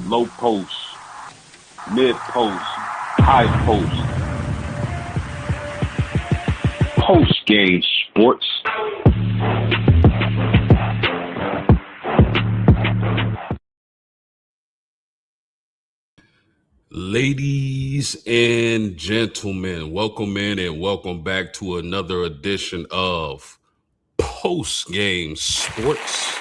low post, mid post, high post, Postgame sports. Ladies and gentlemen, welcome in and welcome back to another edition of Postgame Sports.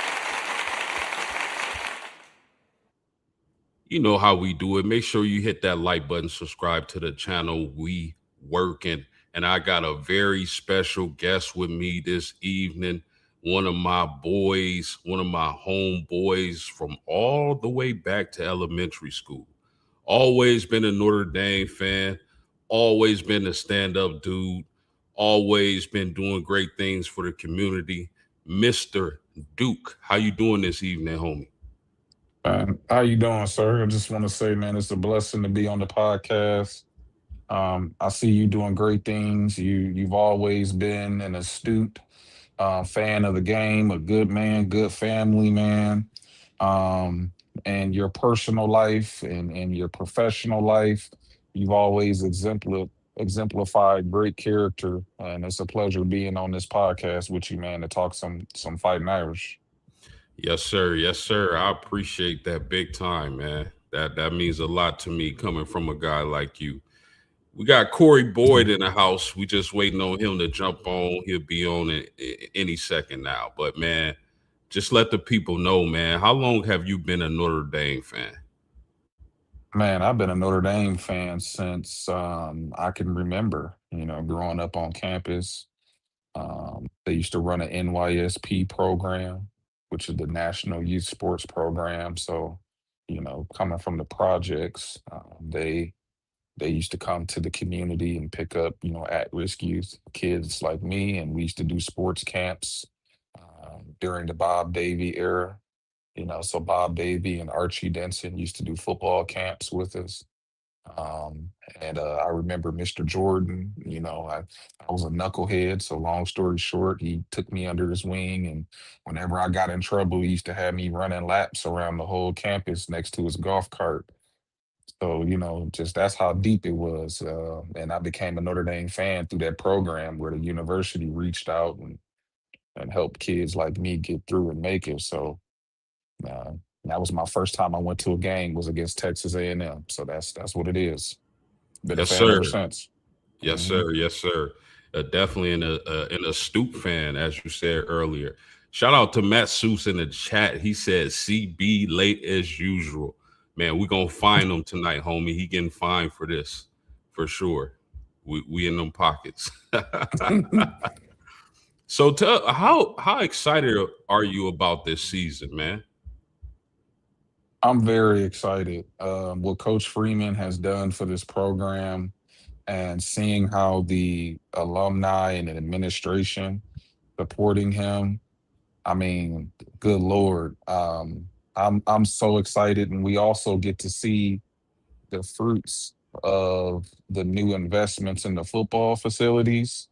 You know how we do it. Make sure you hit that like button, subscribe to the channel. We working, and I got a very special guest with me this evening. One of my boys, one of my homeboys from all the way back to elementary school. Always been a Notre Dame fan, always been a stand-up dude, always been doing great things for the community. Mr. Duke, how you doing this evening, homie? How you doing, sir? I just want to say, man, it's a blessing to be on the podcast. I see you doing great things. You've always been an astute fan of the game, a good man, good family man. Um, and your personal life and your professional life, you've always exemplified great character. And it's a pleasure being on this podcast with you, man, to talk some fighting Irish. Yes, sir. Yes, sir. I appreciate that big time, man. That means a lot to me coming from a guy like you. We got Corey Boyd in the house. We just waiting on him to jump on. He'll be on any second now. But man, just let the people know, man. How long have you been a Notre Dame fan? Man, I've been a Notre Dame fan since I can remember, growing up on campus. They used to run an NYSP program, which is the National Youth Sports Program. So, coming from the projects, they used to come to the community and pick up, at-risk youth kids like me, and we used to do sports camps during the Bob Davie era. So Bob Davie and Archie Denson used to do football camps with us. Um, and I remember Mr. Jordan, I was a knucklehead. So long story short, he took me under his wing. And whenever I got in trouble, he used to have me running laps around the whole campus next to his golf cart. So, just that's how deep it was. And I became a Notre Dame fan through that program where the university reached out and helped kids like me get through and make it. So, uh, that was my first time I went to a game was against Texas A&M. So that's what it is. Been a Yes, fan sir. ever since. Yes, Hmm. sir. Yes, sir. Definitely an astute fan, as you said earlier. Shout out to Matt Seuss in the chat. He said CB late as usual. Man, we gonna find him tonight, homie. He getting fined for this, for sure. We in them pockets. So tell how excited are you about this season, man? I'm very excited. What Coach Freeman has done for this program and seeing how the alumni and administration supporting him. I mean, good Lord. I'm so excited, and we also get to see the fruits of the new investments in the football facilities.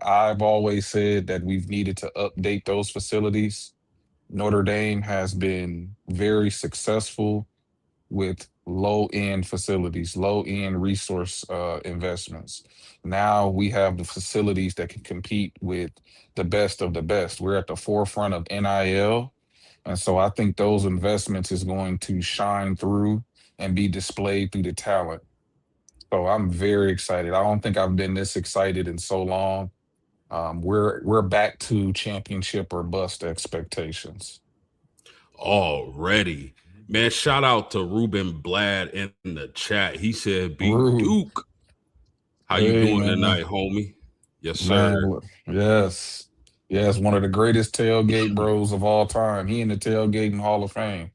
I've always said that we've needed to update those facilities. Notre Dame has been very successful with low end facilities, low end resource investments. Now we have the facilities that can compete with the best of the best. We're at the forefront of NIL. And so I think those investments is going to shine through and be displayed through the talent. So I'm very excited. I don't think I've been this excited in so long. We're back to championship or bust expectations. Already. Man, shout out to Ruben Blad in the chat. He said, "Big Rude. Duke, how you Hey doing man. tonight, homie?" Yes, sir. Man, yes. Yes, one of the greatest tailgate bros of all time. He in the tailgating Hall of Fame.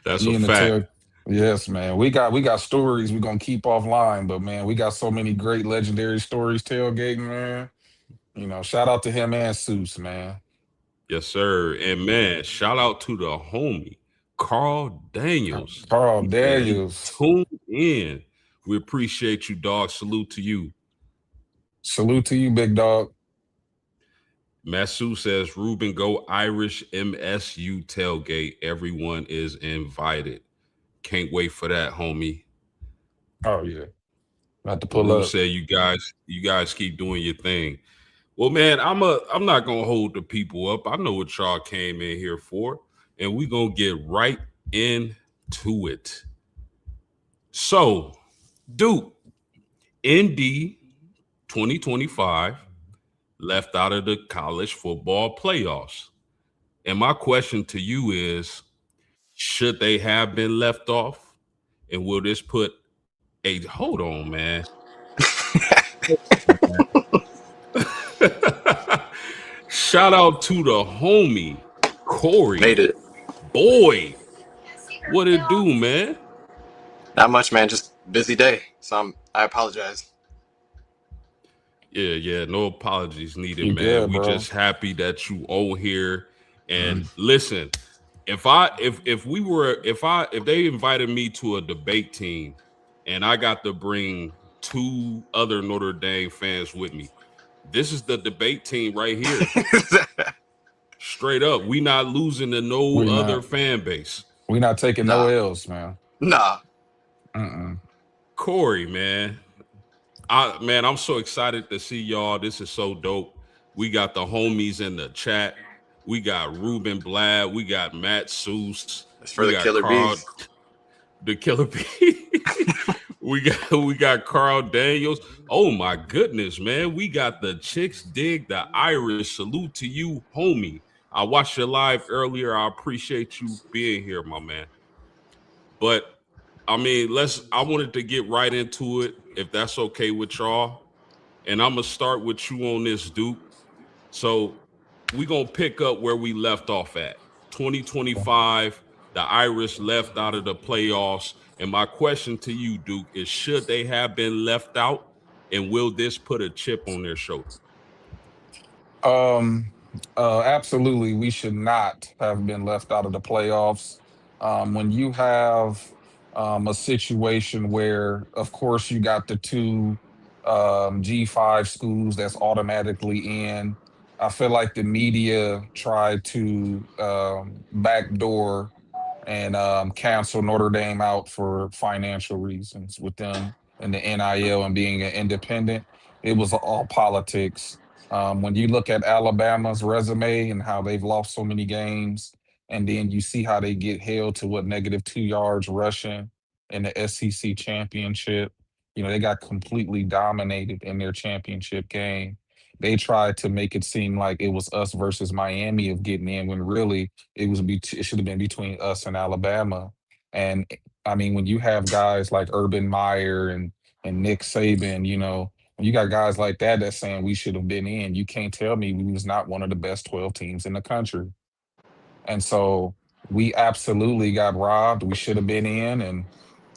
That's He a in the fact. tail Yes, man. We got stories we're gonna keep offline, but man, we got so many great legendary stories tailgating, man. Shout out to him and Seuss, man. Yes, sir. And man, shout out to the homie, Carl Daniels. Carl He said he Daniels. tuned in. We appreciate you, dog. Salute to you. Salute to you, big dog. Masu says, Ruben, go Irish MSU tailgate. Everyone is invited. Can't wait for that, homie. Oh yeah, about to pull Rue up. said, you guys keep doing your thing. Well, man, I'm not gonna hold the people up. I know what y'all came in here for, and we gonna get right into it. So, Duke, ND 2025 left out of the college football playoffs. And my question to you is, should they have been left off? And will this put a hold on, man? Shout out to the homie Made Corey. it. Boy, what it do, man? Not much, man. Just busy day. So I apologize. Yeah, no apologies needed, You man. good, We bro? just happy that you on here. And Mm. listen, if they invited me to a debate team and I got to bring two other Notre Dame fans with me, this is the debate team right here. Straight up, we not losing to no We other not fan base. we not taking no Nah. L's, man. Nah. Mm-mm. Corey, man. I'm so excited to see y'all. This is so dope. We got the homies in the chat. We got Ruben Blad. We got Matt Seuss. It's for We the got killer Carl, bees. the Killer Bee. we got Carl Daniels. Oh my goodness, man. We got the Chicks Dig the Irish. Salute to you, homie. I watched your live earlier. I appreciate you being here, my man. But I mean, I wanted to get right into it, if that's okay with y'all. And I'm gonna start with you on this, Duke. So we gonna pick up where we left off at. 2025, the Irish left out of the playoffs. And my question to you, Duke, is should they have been left out? And will this put a chip on their shoulder? Um, Absolutely, we should not have been left out of the playoffs. When you have a situation where, of course, you got the two G5 schools that's automatically in, I feel like the media tried to backdoor and cancel Notre Dame out for financial reasons with them and the NIL and being an independent. It was all politics. When you look at Alabama's resume and how they've lost so many games, and then you see how they get held to what -2 yards rushing in the SEC championship, they got completely dominated in their championship game. They tried to make it seem like it was us versus Miami of getting in when really it should have been between us and Alabama. And I mean, when you have guys like Urban Meyer and Nick Saban, when you got guys like that that's saying we should have been in, you can't tell me we was not one of the best 12 teams in the country. And so we absolutely got robbed. We should have been in,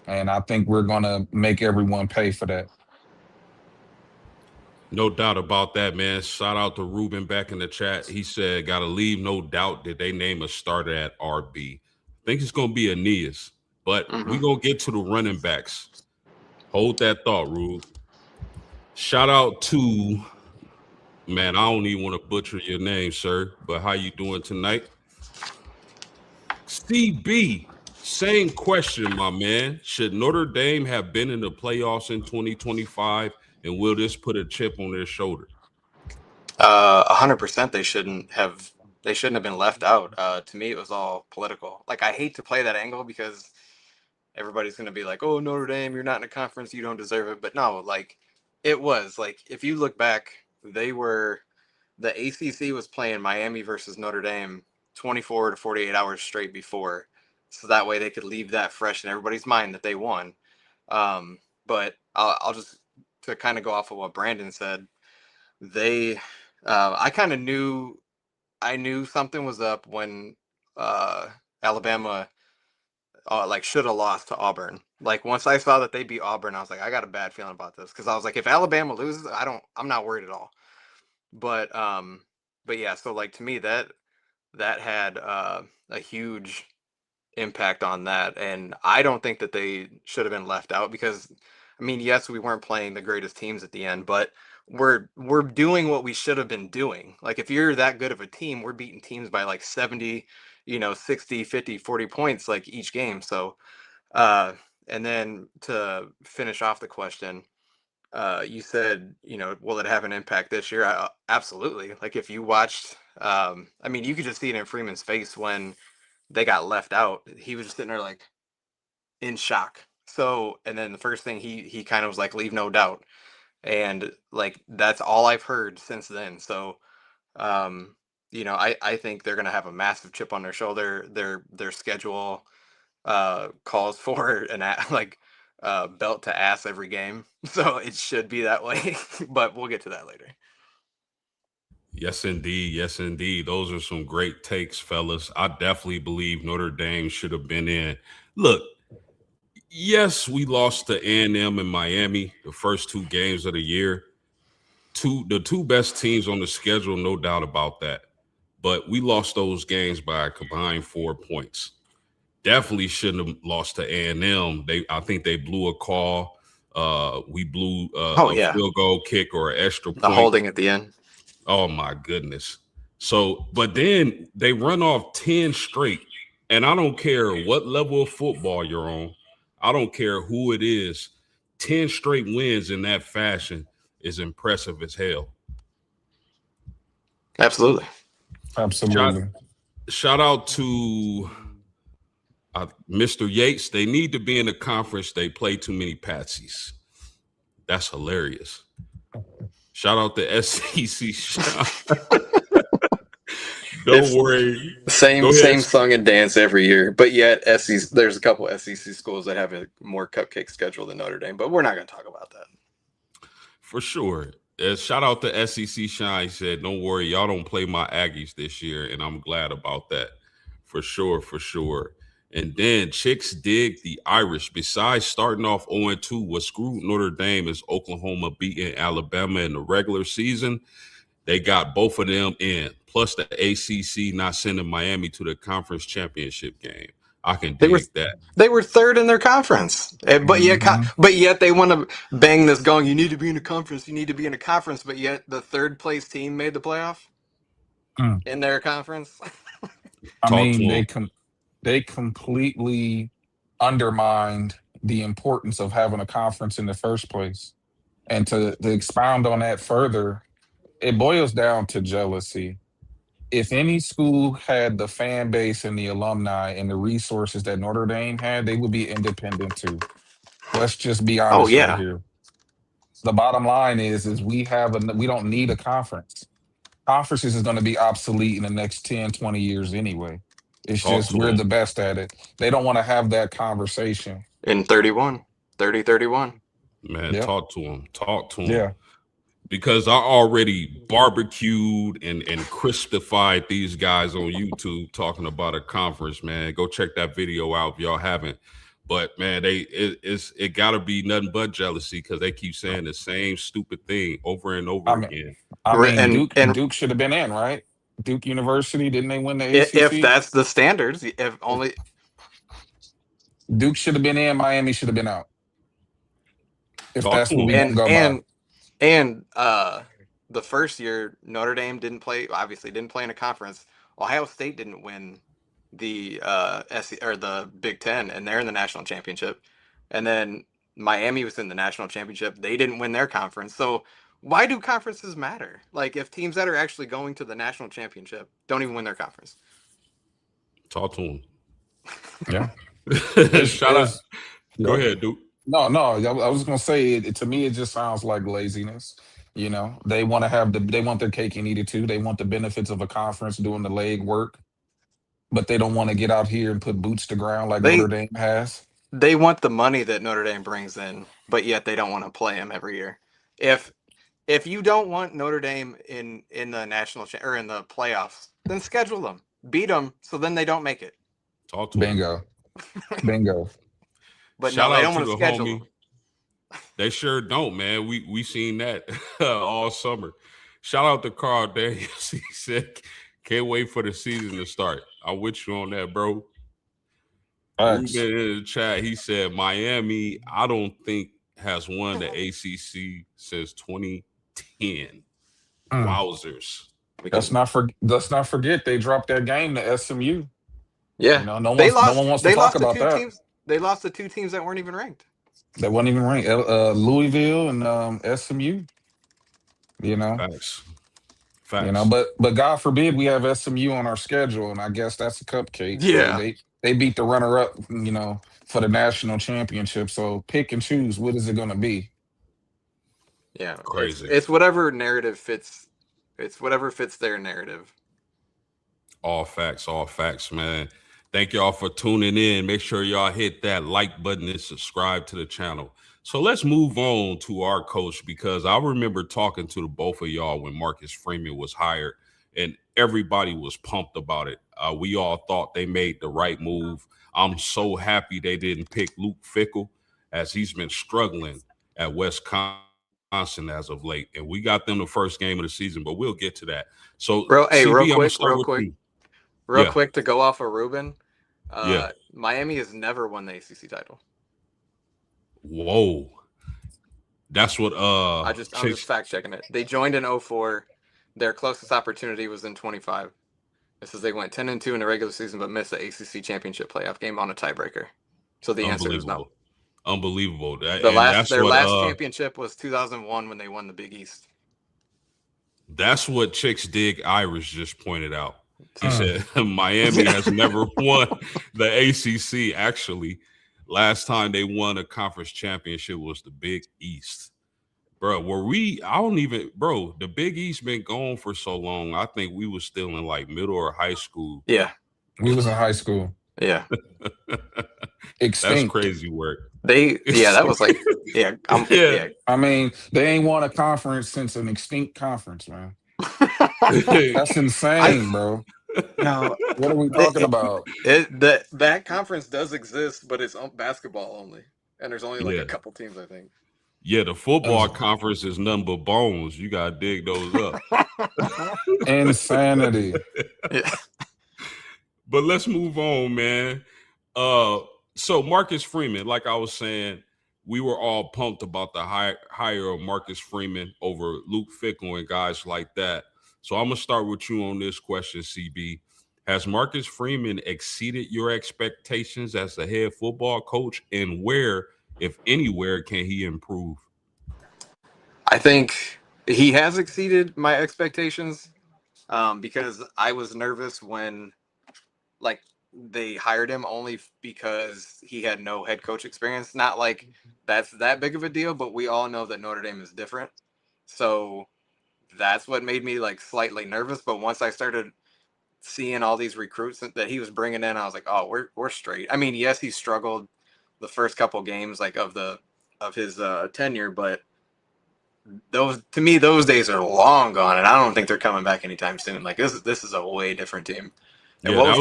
and I think we're gonna make everyone pay for that. No doubt about that, man. Shout out to Ruben back in the chat. He said, gotta leave no doubt that they name a starter at RB. I think it's gonna be Aeneas, but we Hmm. gonna get to the running backs. Hold that thought, Rube. Shout out to, man, I don't even want to butcher your name, sir, but how you doing tonight? CB, same question, my man. Should Notre Dame have been in the playoffs in 2025, and will this put a chip on their shoulder? 100%. They shouldn't have been left out. To me, it was all political. Like I hate to play that angle because everybody's gonna be like, "Oh, Notre Dame, you're not in a conference, you don't deserve it." But no, like it was like if you look back, they were the ACC was playing Miami versus Notre Dame 24 to 48 hours straight before, so that way they could leave that fresh in everybody's mind that they won. But I'll just to kind of go off of what Brandon said. They, I kind of knew I knew something was up when uh, Alabama like should have lost to Auburn. Like once I saw that they beat Auburn, I was like, I got a bad feeling about this because I was like, if Alabama loses, I'm not worried at all. But but yeah, so like to me that had a huge impact on that, and I don't think that they should have been left out because I mean, yes, we weren't playing the greatest teams at the end, but we're doing what we should have been doing. Like if you're that good of a team, we're beating teams by like 70, 60, 50, 40 points like each game. So and then to finish off the question, you said, will it have an impact this year? Absolutely. Like if you watched, I mean, you could just see it in Freeman's face when they got left out. He was just sitting there like in shock. So, and then the first thing he kind of was like, leave no doubt. And like that's all I've heard since then. So, I think they're gonna have a massive chip on their shoulder. Their schedule calls for like belt to ass every game. So it should be that way. But we'll get to that later. Yes, indeed. Yes, indeed. Those are some great takes, fellas. I definitely believe Notre Dame should have been in. Look, yes, we lost to A&M in Miami the first 2 games of the year. The two best teams on the schedule, no doubt about that. But we lost those games by a combined 4 points. Definitely shouldn't have lost to A&M. I think they blew a call. We blew a field goal kick or an extra point. The holding at the end. Oh my goodness. So, but then they run off 10 straight. And I don't care what level of football you're on. I don't care who it is. 10 straight wins in that fashion is impressive as hell. Absolutely. Shout out to Mr. Yates. They need to be in the conference. They play too many patsies. That's hilarious. Shout out to SEC. Don't worry. Same song and dance every year. But yet there's a couple SEC schools that have a more cupcake schedule than Notre Dame. But we're not going to talk about that. For sure. Shout out to SEC Shine. He said, don't worry, y'all don't play my Aggies this year. And I'm glad about that. For sure. And then Chicks dig the Irish. Besides starting off 0-2, what screwed Notre Dame is Oklahoma beating Alabama in the regular season. They got both of them in. Plus the ACC not sending Miami to the conference championship game. I can dig that. They were third in their conference, but yet they want to bang this going. You need to be in a conference. You need to be in a conference. But yet the third place team made the playoff in their conference. I mean, they completely undermined the importance of having a conference in the first place. And to expound on that further, it boils down to jealousy. If any school had the fan base and the alumni and the resources that Notre Dame had, they would be independent too. Let's just be honest right here. The bottom line is we don't need a conference. Conferences is going to be obsolete in the next 10, 20 years anyway. It's just we're the best at it. They don't want to have that conversation. In 31. Man, talk to him. Yeah. Because I already barbecued and crispified these guys on YouTube talking about a conference, man. Go check that video out if y'all haven't. But man, it gotta be nothing but jealousy because they keep saying the same stupid thing over and over again. Duke should have been in, right? Duke University, didn't they win the ACC? If that's the standards, if only Duke should have been in, Miami should have been out. If that's what we want to go by. And the first year Notre Dame didn't play in a conference. Ohio State didn't win the the Big Ten, and they're in the national championship. And then Miami was in the national championship. They didn't win their conference. So why do conferences matter? Like if teams that are actually going to the national championship don't even win their conference. Talk to them. Yeah. Shout out. Go ahead, Duke. No. I was gonna say to me, it just sounds like laziness. They want to they want their cake and eat it too. They want the benefits of a conference doing the leg work, but they don't want to get out here and put boots to ground like Notre Dame has. They want the money that Notre Dame brings in, but yet they don't want to play them every year. If you don't want Notre Dame in the national or in the playoffs, then schedule them, beat them, so then they don't make it. Talk to Bingo. But no, they don't want to schedule them. They sure don't, man. We seen that all summer. Shout out to Carl Daniels. He said, "Can't wait for the season to start." I'm with you on that, bro. Ruben in the chat, he said, "Miami, I don't think has won the ACC since 2010." 10. Mm. Wowzers. Let's not forget they dropped that game to SMU. Yeah, No they one lost. wants to They talk lost to about two that. teams. They lost to two teams that weren't even ranked. They wasn't even ranked. Louisville and SMU. You know, Facts. Facts. but God forbid we have SMU on our schedule, and I guess that's a cupcake. Yeah, They beat the runner up, for the national championship. So pick and choose. What is it going to be? yeah. Crazy. It's whatever narrative fits. It's whatever fits their narrative. All facts, man. Thank y'all for tuning in. Make sure y'all hit that like button and subscribe to the channel. So let's move on to our coach, because I remember talking to the both of y'all when Marcus Freeman was hired, and everybody was pumped about it. We all thought they made the right move. I'm so happy they didn't pick Luke Fickell, as he's been struggling at Wisconsin as of late. And we got them the first game of the season, but we'll get to that. So, Hey, CB, real I'm going to quick, start with you. real Yeah. quick to go off of Ruben. Yeah. Miami has never won the ACC title. Whoa. That's what I'm just fact checking it. They joined in 04. Their closest opportunity was in 25. This is they went 10-2 in the regular season, but missed the ACC championship playoff game on a tiebreaker. So the answer is no. Unbelievable. Their last championship was 2001 when they won the Big East. That's what Chicks Dig Irish just pointed out. He said Miami has never won the ACC. Actually, last time they won a conference championship was the Big East. Bro, the Big East been gone for so long. I think we was still in like middle or high school. Yeah. We was in high school. Yeah. Extinct. That's crazy work. That was like, yeah. I mean, they ain't won a conference since an extinct conference, man. That's insane, bro. No, what are we talking about? That conference does exist, but it's basketball only, and there's only like a couple teams, I think. Yeah, the football conference is nothing but bones. You gotta dig those up. Insanity. Yeah. But let's move on, man. So Marcus Freeman, like I was saying, we were all pumped about the hire of Marcus Freeman over Luke Fickell and guys like that. So I'm gonna start with you on this question, CB. Has Marcus Freeman exceeded your expectations as the head football coach, and where, if anywhere, can he improve? I think he has exceeded my expectations, because I was nervous when, like, they hired him only because he had no head coach experience. Not like that's that big of a deal, but we all know that Notre Dame is different. So that's what made me like slightly nervous. But once I started seeing all these recruits that he was bringing in, I was like, oh, we're straight. I mean, yes, he struggled the first couple games like of his tenure, but those days are long gone, and I don't think they're coming back anytime soon. Like this is a way different team. And yeah,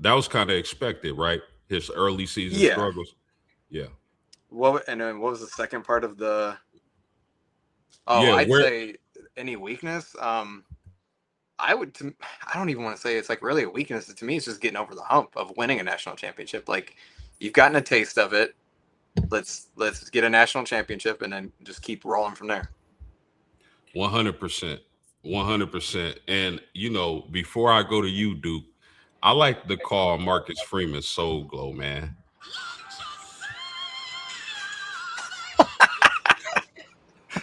that was kind of expected, right? His early season struggles. Yeah. What was the second part of the? Oh, I'd say any weakness. I don't even want to say it's like really a weakness. To me, it's just getting over the hump of winning a national championship. Like, you've gotten a taste of it. Let's get a national championship and then just keep rolling from there. 100%. And before I go to you, Duke, I like to call Marcus Freeman Soul Glow, man.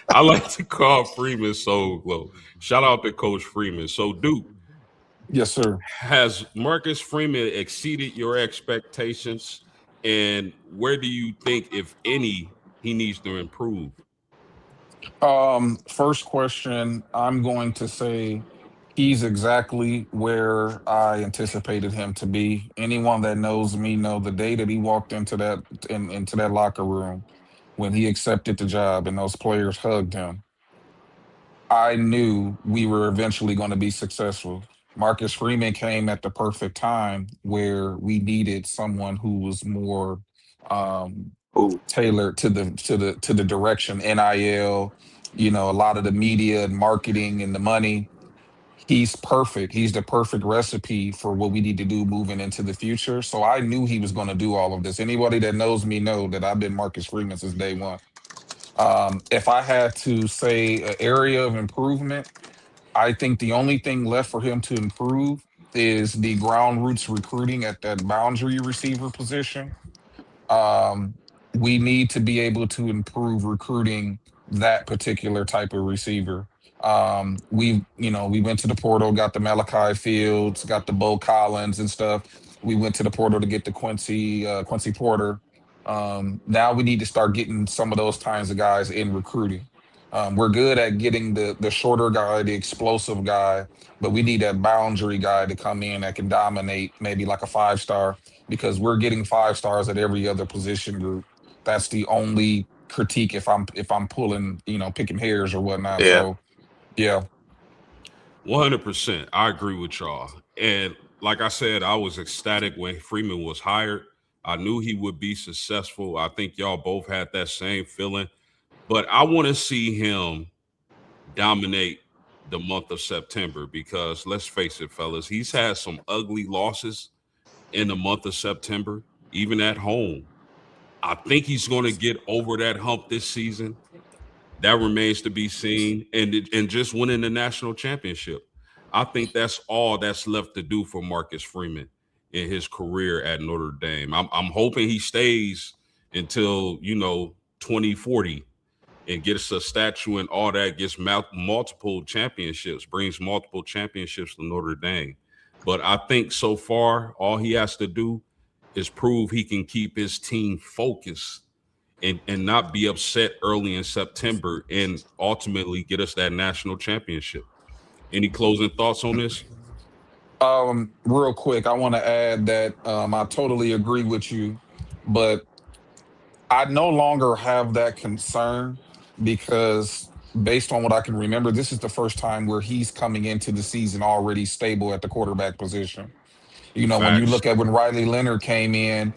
I like to call Freeman Soul Glow. Shout out to Coach Freeman. So, Duke. Yes, sir. Has Marcus Freeman exceeded your expectations? And where do you think, if any, he needs to improve? First question, I'm going to say he's exactly where I anticipated him to be. Anyone that knows me know the day that he walked into that locker room when he accepted the job and those players hugged him, I knew we were eventually going to be successful. Marcus Freeman came at the perfect time where we needed someone who was more tailored to the direction NIL, a lot of the media and marketing and the money. He's perfect. He's the perfect recipe for what we need to do moving into the future. So I knew he was going to do all of this. Anybody that knows me know that I've been Marcus Freeman since day one. If I had to say an area of improvement, I think the only thing left for him to improve is the ground roots recruiting at that boundary receiver position. um, we need to be able to improve recruiting that particular type of receiver. We went to the portal, got the Malachi Fields, got the Bo Collins and stuff. We went to the portal to get the Quincy Porter. Now we need to start getting some of those kinds of guys in recruiting. We're good at getting the shorter guy, the explosive guy, but we need that boundary guy to come in that can dominate, maybe like a 5 star, because we're getting 5 stars at every other position group. That's the only critique if I'm pulling, picking hairs or whatnot. Yeah. So yeah. 100%. I agree with y'all. And like I said, I was ecstatic when Freeman was hired. I knew he would be successful. I think y'all both had that same feeling. But I want to see him dominate the month of September because let's face it, fellas, he's had some ugly losses in the month of September, even at home. I think he's going to get over that hump this season. That remains to be seen. And just winning the national championship. I think that's all that's left to do for Marcus Freeman in his career at Notre Dame. I'm hoping he stays until 2040 and gets a statue and all that, gets multiple championships, brings multiple championships to Notre Dame. But I think so far, all he has to do is prove he can keep his team focused and not be upset early in September and ultimately get us that national championship. Any closing thoughts on this? Real quick, I want to add that I totally agree with you, but I no longer have that concern because based on what I can remember, this is the first time where he's coming into the season already stable at the quarterback position. When you Facts. look at when Riley Leonard came in,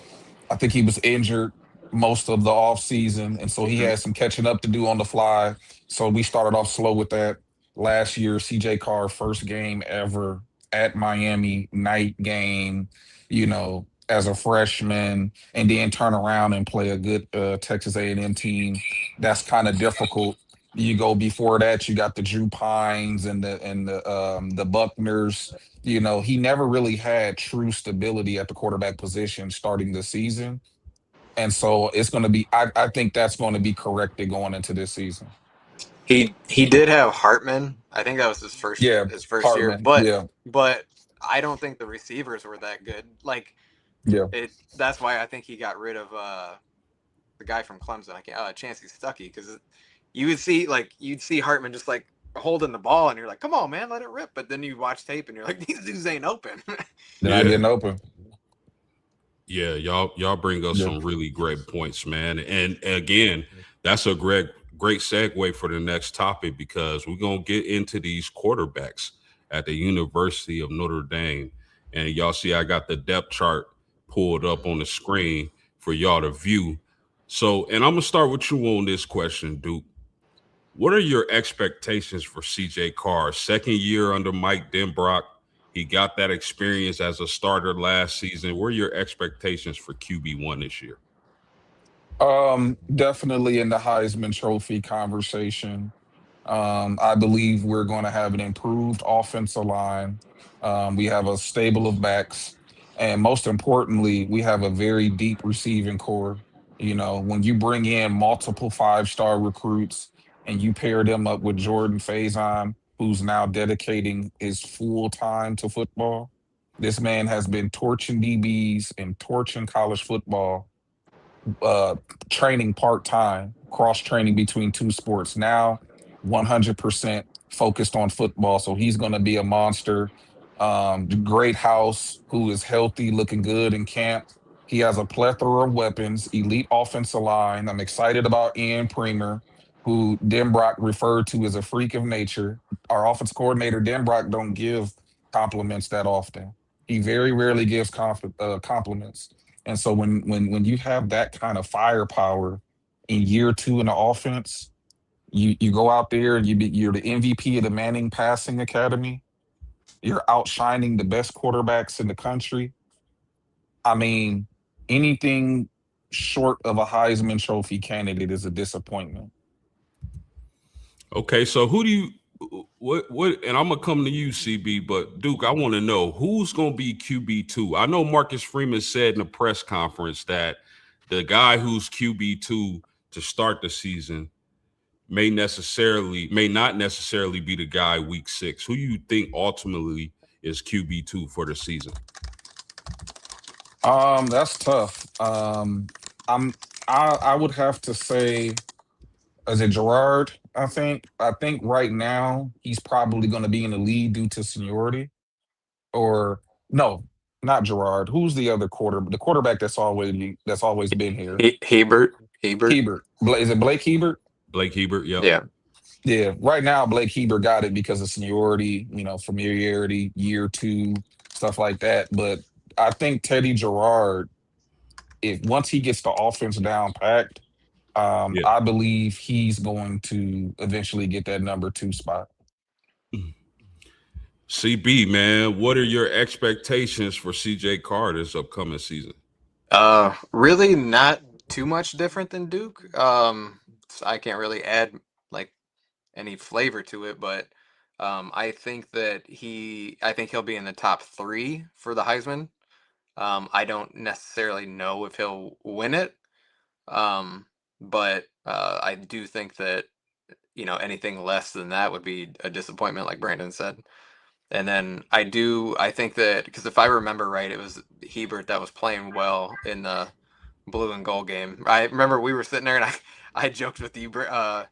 I think he was injured most of the offseason. And so he Hmm. had some catching up to do on the fly. So we started off slow with that. Last year, CJ Carr, first game ever at Miami, night game, as a freshman, and then turn around and play a good Texas A&M team. That's kind of difficult. You go before that, you got the Drew Pines and the Buckners. He never really had true stability at the quarterback position starting the season. And so it's going to be, I think that's going to be corrected going into this season. He did have Hartman. I think that was Yeah, his first year, Hartman. Yeah, but I don't think the receivers were that good. Like yeah. that's why I think he got rid of the guy from Clemson. I can't Chancey Stuckey, because you'd see Hartman just like holding the ball and you're like, come on man, let it rip. But then you watch tape and you're like, these dudes ain't open. They're not Yeah. getting open. Yeah, y'all bring us Yeah. some really great points, man. And again, that's a great segue for the next topic because we're gonna get into these quarterbacks at the University of Notre Dame. And y'all see I got the depth chart pulled up on the screen for y'all to view. So, and I'm gonna start with you on this question, Duke. What are your expectations for CJ Carr? Second year under Mike Denbrock. He got that experience as a starter last season. What are your expectations for QB1 this year? Definitely in the Heisman Trophy conversation. I believe we're going to have an improved offensive line. We have a stable of backs, and most importantly, we have a very deep receiving core. When you bring in multiple 5 star recruits and you pair them up with Jordan Faison, who's now dedicating his full time to football. This man has been torching DBs and torching college football, uh training part-time, cross training between two sports. Now 100% focused on football, so he's going to be a monster. Great house, who is healthy, looking good in camp. He has a plethora of weapons, elite offensive line. I'm excited about Ian Premer, who Denbrock referred to as a freak of nature. Our offense coordinator Denbrock don't give compliments that often. He very rarely gives compliments. And so when you have that kind of firepower in year two in the offense, you go out there and you're the MVP of the Manning Passing Academy. You're outshining the best quarterbacks in the country. I mean, anything short of a Heisman Trophy candidate is a disappointment. Okay, so who do you what and I'm gonna come to you, CB, but Duke, I want to know who's gonna be QB2. I know Marcus Freeman said in a press conference that the guy who's QB2 to start the season may not necessarily be the guy week 6. Who you think ultimately is QB2 for the season? That's tough. I'm I would have to say, is it Gerard? I think right now he's probably going to be in the lead due to seniority. Or no, not Gerard. Who's the other the quarterback that's always been here? Hebert. Is it Blake Hebert? Blake Hebert, yep. Yeah. Yeah, right now Blake Hebert got it because of seniority, familiarity, year two, stuff like that. But I think Teddy Gerard, if once he gets the offense down packed, Yeah. I believe he's going to eventually get that number 2 spot. CB, man, what are your expectations for CJ Carr this upcoming season? Really not too much different than Duke. So I can't really add like any flavor to it, but I think he'll be in the top 3 for the Heisman. I don't necessarily know if he'll win it. But I do think that anything less than that would be a disappointment, like Brandon said. And then I think that because if I remember right, it was Hebert that was playing well in the blue and gold game. I remember we were sitting there and I joked with you, Rashawn.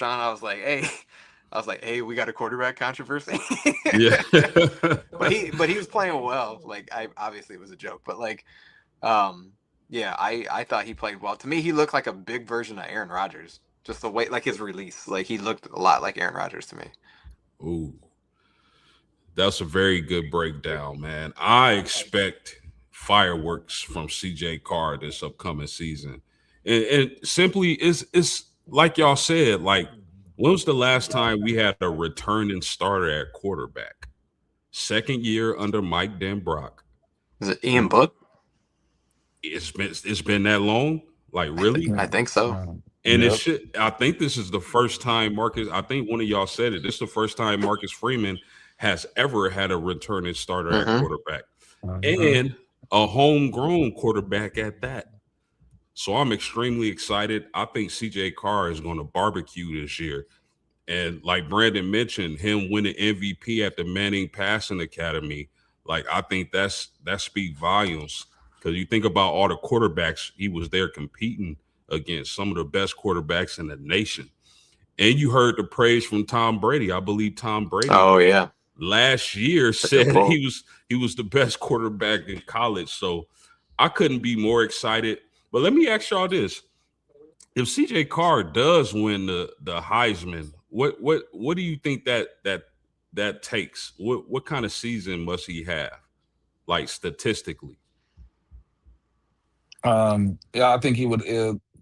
I was like, hey, we got a quarterback controversy. Yeah. but he was playing well. Like obviously it was a joke, but like, yeah, I thought he played well. To me, he looked like a big version of Aaron Rodgers. Just the way, like his release, like he looked a lot like Aaron Rodgers to me. Ooh, that's a very good breakdown, man. I expect fireworks from CJ Carr this upcoming season. And simply it's like y'all said, like when was the last time we had a returning starter at quarterback? Second year under Mike Denbrock. Is it Ian Book? It's been that long? Like really? I think so. And it Yep. should. I think this is the first time Marcus. I think one of y'all said it. This is the first time Marcus Freeman has ever had a returning starter at Mhm. quarterback, Mhm. and a homegrown quarterback at that. So I'm extremely excited. I think CJ Carr is going to barbecue this year. And like Brandon mentioned, him winning MVP at the Manning Passing Academy, like I think that speak volumes. Because you think about all the quarterbacks he was there competing against, some of the best quarterbacks in the nation. And you heard the praise from Tom Brady. I believe Tom Brady Oh yeah, last year that's a good said quote. he was the best quarterback in college. So I couldn't be more excited. But let me ask y'all this: if CJ Carr does win the Heisman, what do you think that takes? What kind of season must he have, like statistically? Yeah, I think he would.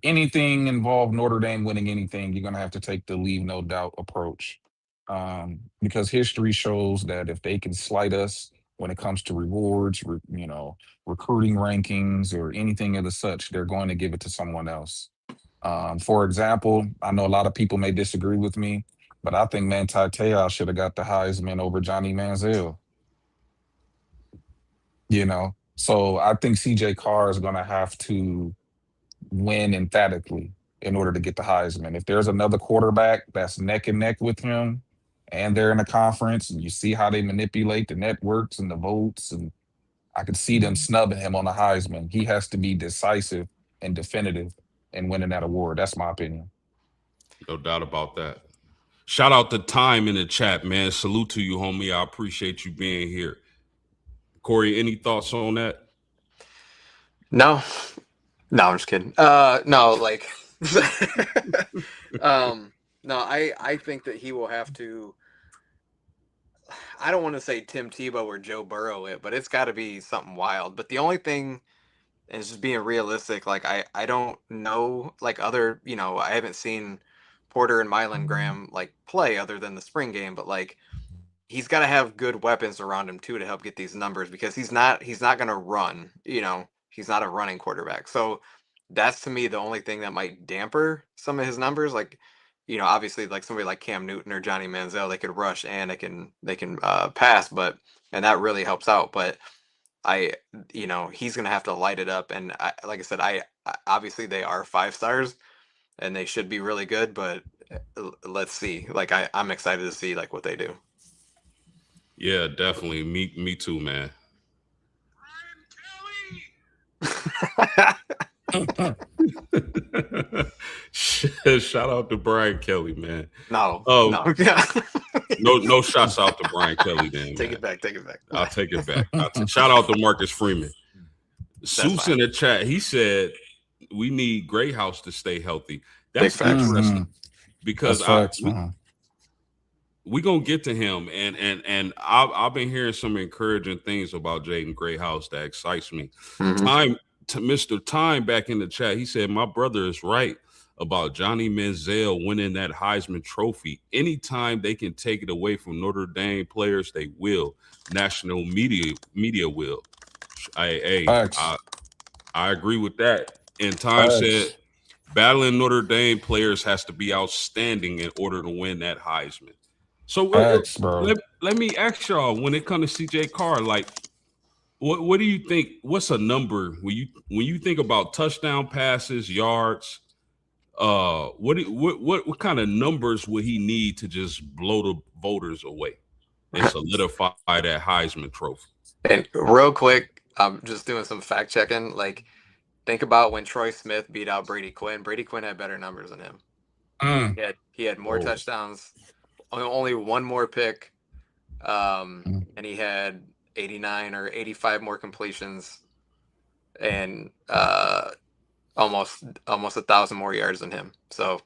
Anything involved Notre Dame winning anything, you're gonna have to take the leave no doubt approach, because history shows that if they can slight us when it comes to rewards, recruiting rankings or anything of the such, they're going to give it to someone else. For example, I know a lot of people may disagree with me, but I think Manti Te'o should have got the Heisman over Johnny Manziel. So I think CJ Carr is going to have to win emphatically in order to get the Heisman. If there's another quarterback that's neck and neck with him and they're in a conference and you see how they manipulate the networks and the votes, and I could see them snubbing him on the Heisman. He has to be decisive and definitive in winning that award. That's my opinion. No doubt about that. Shout out to Time in the chat, man. Salute to you, homie. I appreciate you being here. Corey, any thoughts on that? No, no, I'm just kidding. No, like, no, I think that he will have to. I don't want to say Tim Tebow or Joe Burrow it, but it's got to be something wild. But the only thing is just being realistic. Like I don't know like other I haven't seen Porter and Mylan Graham like play other than the spring game, but like he's got to have good weapons around him too to help get these numbers because he's not going to run. He's not a running quarterback. So that's to me the only thing that might damper some of his numbers. Like you know, obviously like somebody like Cam Newton or Johnny Manziel, they could rush and they can pass, and that really helps out. But you know, he's gonna have to light it up. And like I said, obviously they are 5 stars and they should be really good, but let's see. Like I'm excited to see like what they do. Yeah, definitely. Me too, man. Shout out to Brian Kelly, man. No. No shots out to Brian Kelly, then. Take it back. I'll take it back. Shout out to Marcus Freeman. Seuss in the chat, he said we need Greathouse to stay healthy. That's interesting because we gonna get to him, and I've been hearing some encouraging things about Jaden Greathouse that excites me. Time to Mr. Time back in the chat, he said my brother is right about Johnny Manziel winning that Heisman Trophy. Anytime they can take it away from Notre Dame players, they will. National media will. I agree with that. And Time said battling Notre Dame players has to be outstanding in order to win that Heisman. So let me ask y'all, when it comes to CJ Carr, like what do you think? What's a number when you think about touchdown passes, yards? What kind of numbers would he need to just blow the voters away and solidify that Heisman Trophy? And real quick, I'm just doing some fact checking. Like, think about when Troy Smith beat out Brady Quinn. Brady Quinn had better numbers than him. He had more touchdowns, only one more pick, and he had 89 or 85 more completions, and almost 1,000 more yards than him. So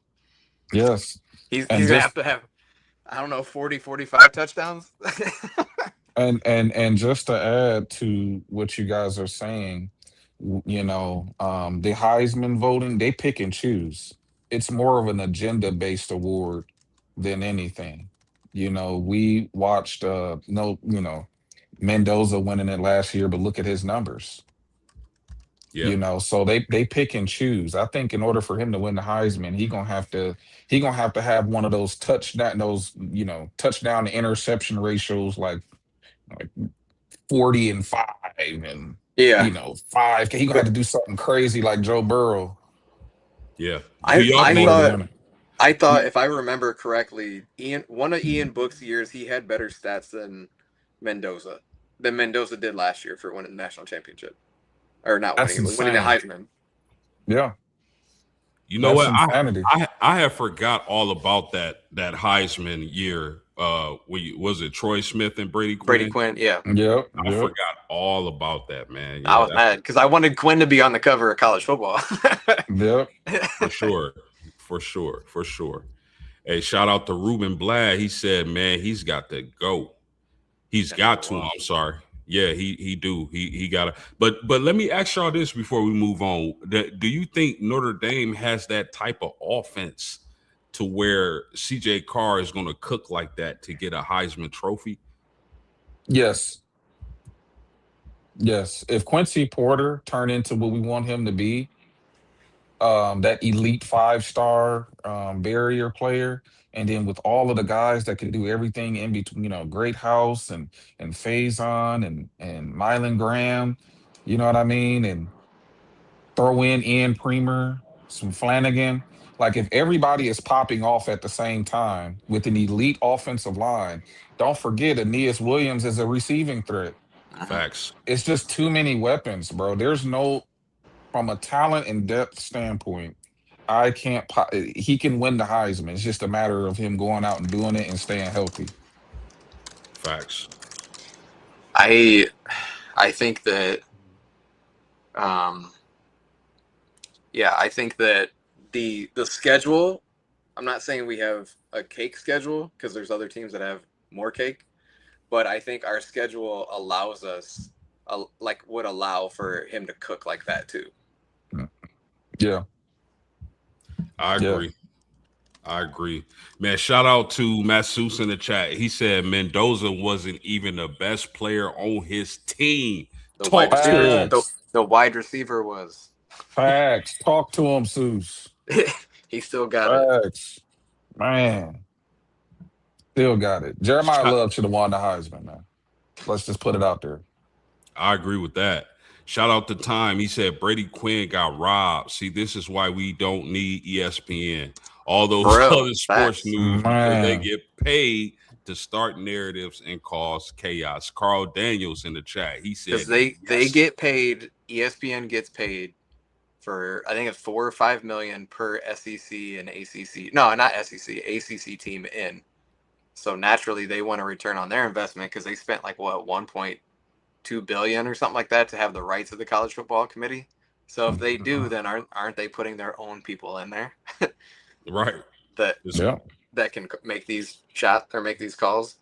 yes, he's gonna have to have, I don't know, 40, 45 touchdowns. and just to add to what you guys are saying, you know, the Heisman voting, they pick and choose. It's more of an agenda based award than anything. You know, we watched Mendoza winning it last year, but look at his numbers. Yeah. You know, so they pick and choose. I think in order for him to win the Heisman, he gonna have to have one of those touchdown to interception ratios like 40-5 and 5. He gonna have to do something crazy like Joe Burrow. Yeah. I thought if I remember correctly, one of Ian Book's years, he had better stats than Mendoza did last year for winning the national championship. Or not winning the Heisman. Yeah. You know what? I have forgot all about that Heisman year. Was it Troy Smith and Brady Quinn? Brady Quinn, yeah. Yep. I forgot all about that, man. Yeah, I was mad because I wanted Quinn to be on the cover of college football. Yep. For sure. Hey, shout out to Ruben Blad. He said, man, he's got to go. He's got to. I'm sorry. Yeah, he do. He got to. But let me ask y'all this before we move on. Do you think Notre Dame has that type of offense to where CJ Carr is going to cook like that to get a Heisman Trophy? Yes. If Quincy Porter turned into what we want him to be, that elite 5-star barrier player, and then with all of the guys that can do everything in between, Great House and Faison and Mylan Graham, you know what I mean, and throw in Ian Premer, some Flanagan. Like if everybody is popping off at the same time with an elite offensive line, don't forget Aeneas Williams is a receiving threat. Facts. It's just too many weapons, bro. There's no, from a talent and depth standpoint, he can win the Heisman. It's just a matter of him going out and doing it and staying healthy. Facts. I think that I think that the schedule, I'm not saying we have a cake schedule because there's other teams that have more cake, but I think our schedule allows us would allow for him to cook like that too. Yeah. I agree. Man, shout out to Masseuse in the chat. He said Mendoza wasn't even the best player on his team. The wide receiver was. Facts. Talk to him, Seuss. He still got Facts. Man, still got it. Jeremiah Shout, Love should have won the Heisman, man. Let's just put it out there. I agree with that. Shout out to Time. He said Brady Quinn got robbed. See, this is why we don't need ESPN. All those For real, other sports facts. news because they Man, get paid to start narratives and cause chaos. Carl Daniels in the chat. He Because said, they yes. get paid. ESPN gets paid for I think it's 4 or 5 million per SEC and ACC. No, not SEC, ACC team in. So naturally, they want a return on their investment because they spent like what 1.2 billion or something like that to have the rights of the college football committee. So if they do, then aren't they putting their own people in there Right. that It's, yeah. that can make these shots or make these calls?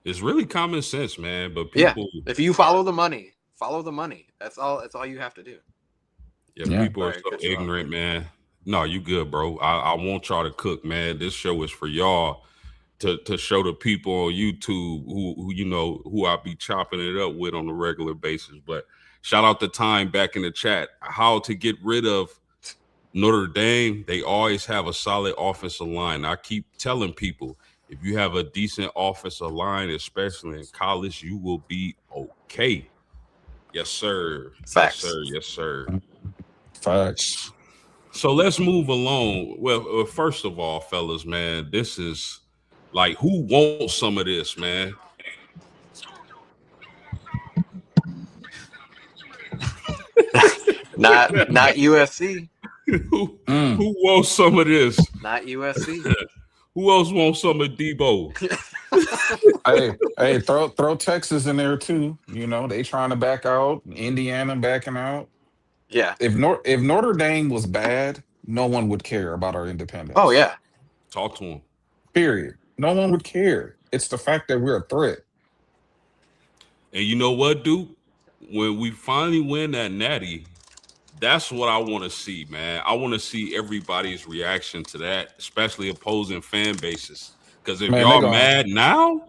it's really common sense, man. But Yeah, people if you follow the money, follow the money. That's all. That's all you have to do. Yeah, Yeah. people are Sorry, so cut you off. ignorant, man. No, you good, bro. I want y'all to cook, man. This show is for y'all to show the people on YouTube who you know who I be chopping it up with on a regular basis. But shout out the Time back in the chat. How to get rid of Notre Dame? They always have a solid offensive line. I keep telling people if you have a decent offensive line, especially in college, you will be okay. Yes, sir. Yes, Facts. sir. Yes, sir. Facts. So let's move along. Well, first of all, fellas, man, this is like who wants some of this, man? Not USC. who, Mm. who wants some of this? Not USC. Who else wants some of Debo? Hey, throw Texas in there too. You know, they trying to back out. Indiana backing out. Yeah. If Notre Dame was bad, no one would care about our Oh independence. yeah. Talk to him. Period. No one would care. It's the fact that we're a threat. And you know what, Duke? When we finally win that natty, that's what I want to see, man. I want to see everybody's reaction to that, especially opposing fan bases. Because if Man, they y'all going mad now,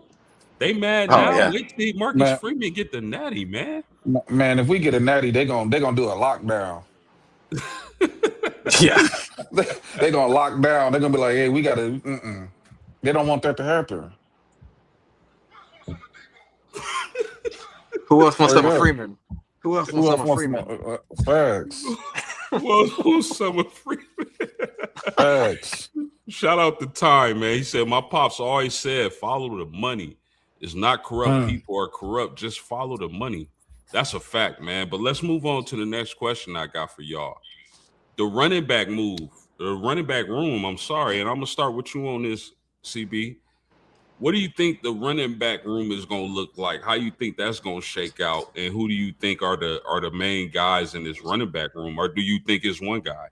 they mad Oh now. yeah. Wait till Marcus man, Freeman get the natty, man. man. If we get a natty, they gonna do a lockdown. Yeah. They gonna lock down. They're gonna be like, hey, we gotta. Mm-mm. They don't want that to happen. Who else wants Straight some of up. Freeman? Who else wants Who some else of wants some Freeman? facts? Well, who's Summer Freeman? Facts. Shout out to Time, man. He said, my pops always said, follow the money. It's not corrupt Mm. people are corrupt. Just follow the money. That's a fact, man. But let's move on to the next question I got for y'all. The running back move, the running back room. I'm sorry. And I'm going to start with you on this, CB. What do you think the running back room is going to look like? How you think that's going to shake out? And who do you think are the main guys in this running back room? Or do you think it's one guy?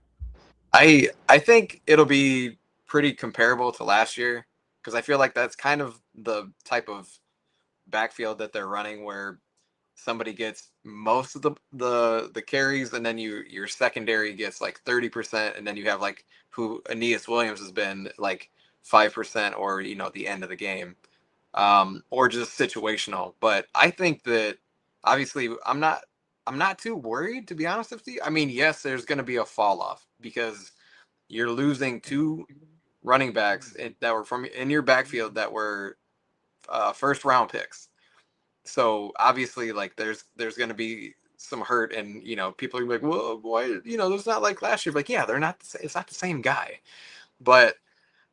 I think it'll be pretty comparable to last year because I feel like that's kind of the type of backfield that they're running where somebody gets most of the carries and then your secondary gets like 30% and then you have like who Aeneas Williams has been like 5% or the end of the game, or just situational. But I think that obviously I'm not too worried, to be honest with you. I mean, yes, there's going to be a fall off because you're losing two running backs that were from in your backfield that were first round picks. So obviously, like there's going to be some hurt, and people are like, well, boy, there's not like last year. Like, yeah, they're not. It's not the same guy, but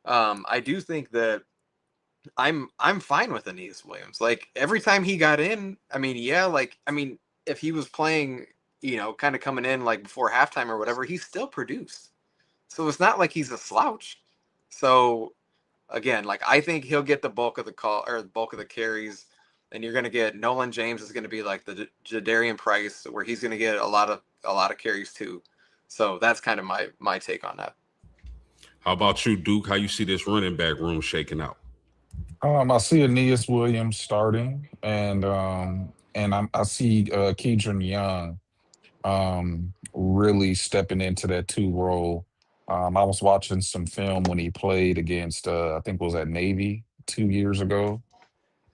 I do think that I'm fine with Aeneas Williams. Like every time he got in, I mean, yeah, like I mean, if he was playing, kind of coming in like before halftime or whatever, he still produced. So it's not like he's a slouch. So again, like I think he'll get the bulk of the call or the bulk of the carries, and you're going to get Nolan James is going to be like the Jadarian Price, where he's going to get a lot of carries too. So that's kind of my take on that. How about you, Duke? How you see this running back room shaking out? I see Aeneas Williams starting, and I see Keedron Young really stepping into that two role. I was watching some film when he played against I think it was at Navy 2 years ago,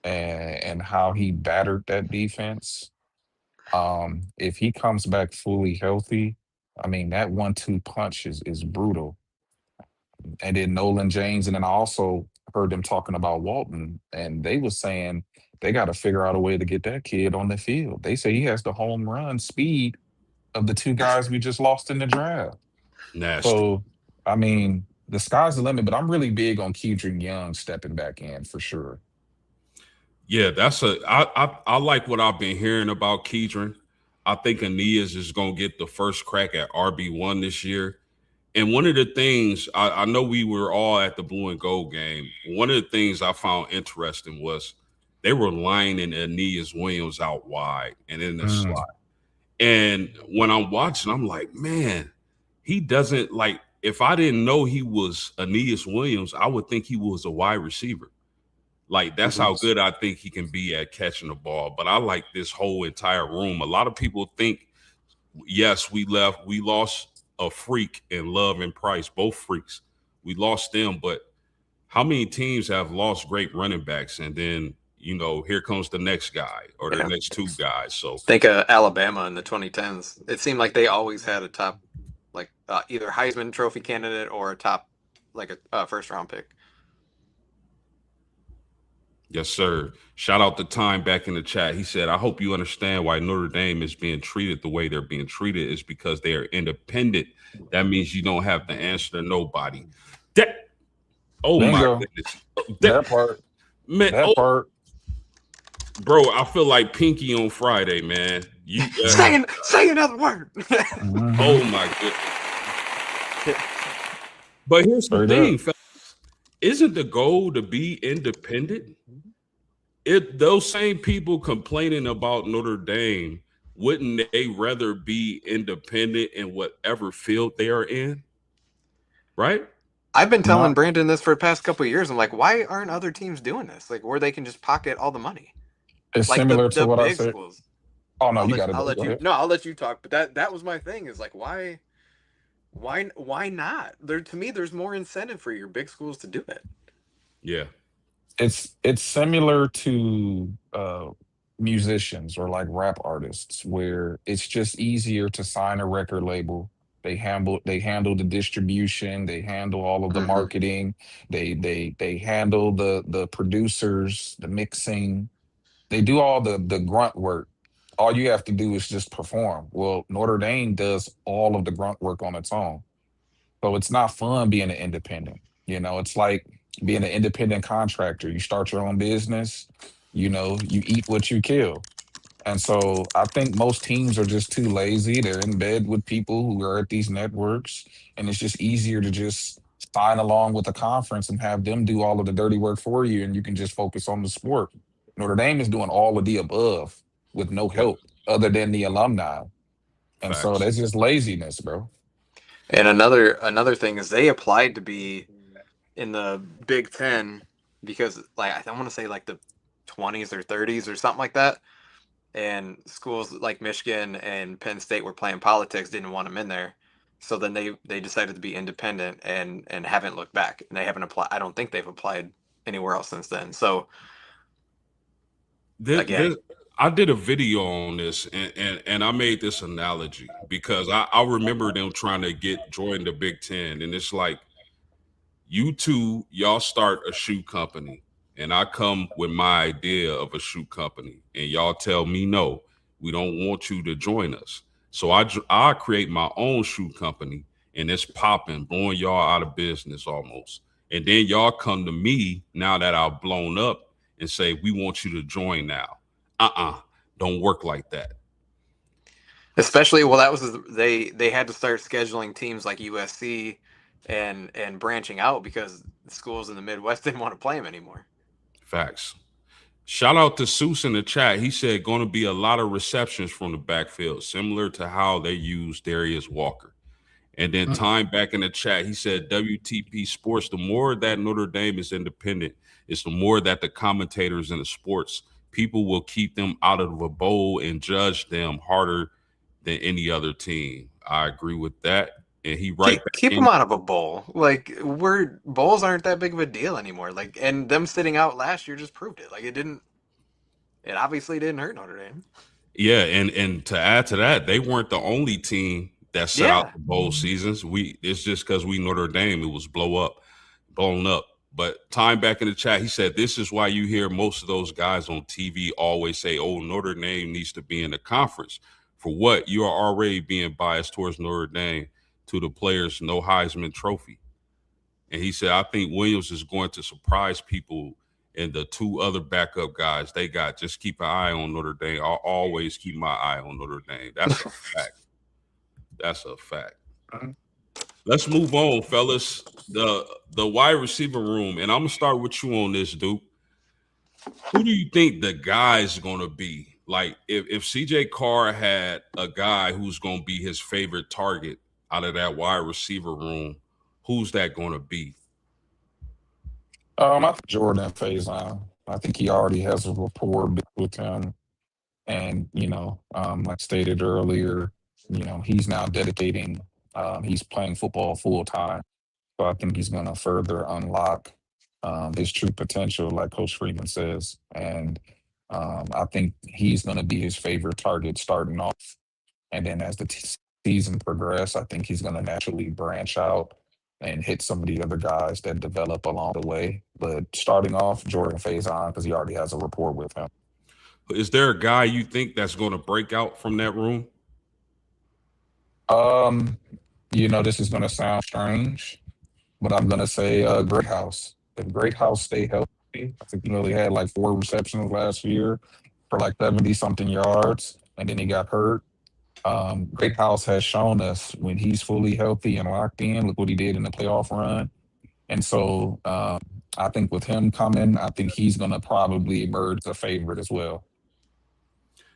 and how he battered that defense. If he comes back fully healthy, I mean that 1-2 punch is brutal. and then Nolan James, and then I also heard them talking about Walton, and they was saying they got to figure out a way to get that kid on the field. They say he has the home run speed of the two guys we just lost in the draft. Nasty. So, I mean, the sky's the limit, but I'm really big on Kedron Young stepping back in for sure. Yeah, I like what I've been hearing about Kedron. I think Aeneas is gonna get the first crack at RB1 this year. And one of the things I know we were all at the blue and gold game. One of the things I found interesting was they were lining Aeneas Williams out wide and in the Mm. slot. And when I'm watching, I'm like, man, he doesn't like. If I didn't know he was Aeneas Williams, I would think he was a wide receiver. Like, that's how good I think he can be at catching the ball. But I like this whole entire room. A lot of people think, yes, we lost a freak in Love and Price, both freaks. We lost them, but how many teams have lost great running backs and then, here comes the next guy or the next two guys. So think of Alabama in the 2010s. It seemed like they always had a top, like either Heisman Trophy candidate or a top, like a first round pick. yes, sir. Shout out to Time back in the chat. He said, I hope you understand why Notre Dame is being treated the way they're being treated is because they are independent. That means you don't have to answer to nobody. Bingo. My goodness. That part. Man, That part. bro, I feel like Pinky on Friday, man. You say another word. Oh my goodness. But here's the thing, fellas. Isn't the goal to be independent? Those same people complaining about Notre Dame, wouldn't they rather be independent in whatever field they are in? Right? I've been telling Brandon this for the past couple of years. I'm like, why aren't other teams doing this? Like, where they can just pocket all the money. It's like similar to the what I big said. schools. Oh no, you got to I'll let go you. ahead. No, I'll let you talk. But that was my thing. Is like, why not? To me, there's more incentive for your big schools to do it. Yeah. It's similar to musicians or like rap artists where it's just easier to sign a record label. They handle the distribution, they handle all of the marketing, they handle the producers, the mixing. They do all the grunt work. All you have to do is just perform. Well, Notre Dame does all of the grunt work on its own. So it's not fun being an independent. It's like being an independent contractor. You start your own business, you eat what you kill. And so I think most teams are just too lazy. They're in bed with people who are at these networks, and it's just easier to just sign along with the conference and have them do all of the dirty work for you, and you can just focus on the sport. Notre Dame is doing all of the above with no help other than the alumni. And so Facts. that's just laziness, bro. And another thing is they applied to be in the Big Ten because like I want to say like the 20s or 30s or something like that. And schools like Michigan and Penn State were playing politics, didn't want them in there. So then they decided to be independent and haven't looked back. And they haven't applied. I don't think they've applied anywhere else since then. So again, I did a video on this and I made this analogy because I remember them trying to join the Big Ten. And it's like, you two, y'all start a shoe company. And I come with my idea of a shoe company. And y'all tell me, no, we don't want you to join us. So I create my own shoe company and it's popping, blowing y'all out of business almost. And then y'all come to me now that I've blown up and say, we want you to join now. Don't work like that. Especially, well, that was they had to start scheduling teams like USC and branching out because the schools in the Midwest didn't want to play them anymore. Facts. Shout out to Seuss in the chat. He said going to be a lot of receptions from the backfield, similar to how they use Darius Walker. And then Time back in the chat, he said WTP Sports, the more that Notre Dame is independent, it's the more that the commentators in the sports, people will keep them out of a bowl and judge them harder than any other team. I agree with that. And he keep them out of a bowl. Like bowls aren't that big of a deal anymore. Like, and them sitting out last year just proved it. Like it obviously didn't hurt Notre Dame. Yeah, and to add to that, they weren't the only team that set out the bowl seasons. It's just because we Notre Dame, it was blown up. But time back in the chat, he said, this is why you hear most of those guys on TV always say, oh, Notre Dame needs to be in the conference. For what? You are already being biased towards Notre Dame to the players, no Heisman Trophy. And he said, I think Williams is going to surprise people, and the two other backup guys they got. Just keep an eye on Notre Dame. I'll always keep my eye on Notre Dame. That's a fact. That's a fact. Let's move on, fellas. The wide receiver room, and I'm gonna start with you on this, Duke. Who do you think the guy's gonna be? Like, if CJ Carr had a guy who's gonna be his favorite target out of that wide receiver room, who's that gonna be? I think Jordan Faison. I think he already has a rapport with him, and like stated earlier, he's now dedicating. He's playing football full time. So I think he's going to further unlock his true potential, like Coach Freeman says. And I think he's going to be his favorite target starting off. And then as the season progresses, I think he's going to naturally branch out and hit some of the other guys that develop along the way. But starting off, Jordan Faison, because he already has a rapport with him. Is there a guy you think that's going to break out from that room? This is going to sound strange, but I'm going to say Greathouse. If Greathouse stay healthy, I think he only had like 4 receptions last year for like 70-something yards, and then he got hurt. Greathouse has shown us when he's fully healthy and locked in, look what he did in the playoff run. And so I think with him coming, I think he's going to probably emerge a favorite as well.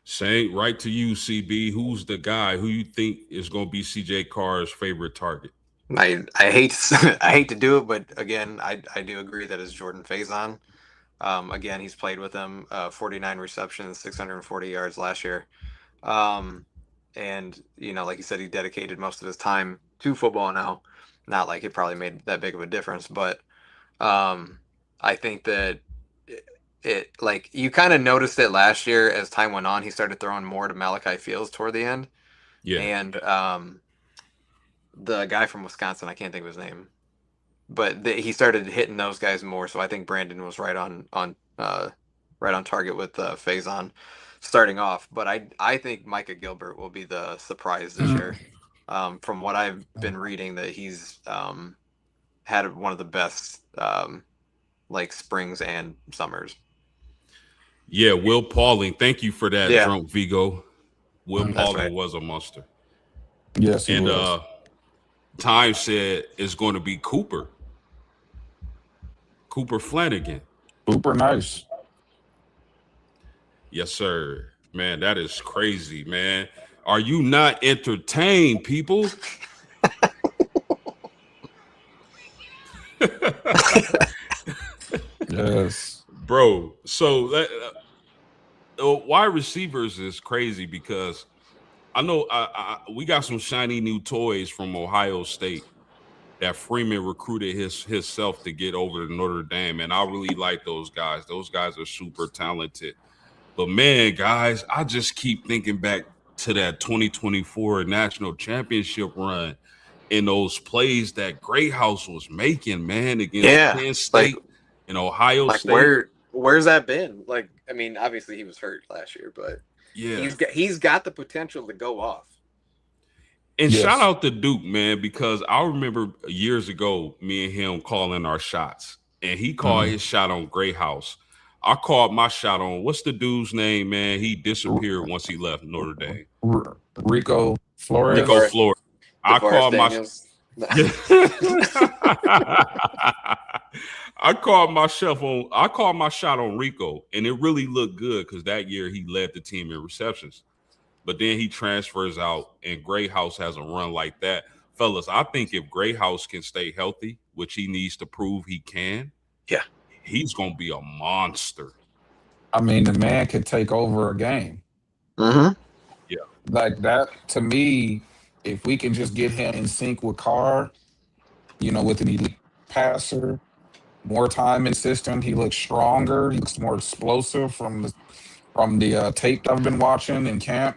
Say right to you, CB. Who's the guy who you think is going to be CJ Carr's favorite target? I hate to do it, but again, I do agree that it's Jordan Faison. Again, he's played with him, 49 receptions, 640 yards last year. And like you said, he dedicated most of his time to football now. Not like it probably made that big of a difference, but I think that it like you kind of noticed it last year as time went on. He started throwing more to Malachi Fields toward the end. Yeah. And the guy from Wisconsin, I can't think of his name, but he started hitting those guys more. So I think Brandon was right on target with Faison starting off. But I think Micah Gilbert will be the surprise this year. From what I've been reading, that he's had one of the best like springs and summers. Yeah, Will Pauling. Thank you for that, Drunk Vigo. Will Pauling was a monster. Yes, he and was. Time said it's going to be Cooper Flanagan. Cooper, nice. Yes, sir. Man, that is crazy, man. Are you not entertained, people? Yes. Bro, so wide receivers is crazy because I know we got some shiny new toys from Ohio State that Freeman recruited himself to get over to Notre Dame, and I really like those guys. Those guys are super talented. But, man, guys, I just keep thinking back to that 2024 national championship run and those plays that Greathouse was making, man, against Penn State and Ohio State. Where's that been? Like, I mean, obviously he was hurt last year, but he's got the potential to go off. And shout out to Duke, man, because I remember years ago, me and him calling our shots, and he called his shot on Greathouse. I called my shot on, what's the dude's name, man? He disappeared once he left Notre Dame. Rico Flores. Rico Flores. I called my shot on Rico, and it really looked good because that year he led the team in receptions. But then he transfers out, and Greathouse has a run like that. Fellas, I think if Greathouse can stay healthy, which he needs to prove he can, he's going to be a monster. I mean, the man could take over a game. Mm-hmm. Yeah. Like that, to me, if we can just get him in sync with Carr, with an elite passer, more time in system, he looks stronger. He looks more explosive from the tape I've been watching in camp.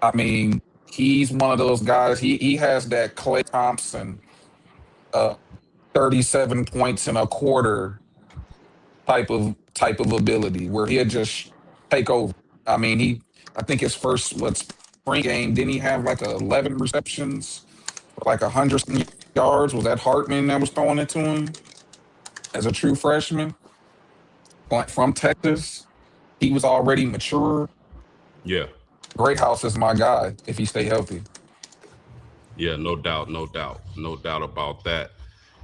I mean, He's one of those guys. He has that Klay Thompson, uh, 37 points in a quarter type of ability where he'll just take over. I mean, I think his first spring game, didn't he have like 11 receptions, like 100 yards? Was that Hartman that was throwing it to him as a true freshman, like from Texas? He was already mature. Yeah. Great House is my guy if he stay healthy. Yeah, no doubt about that.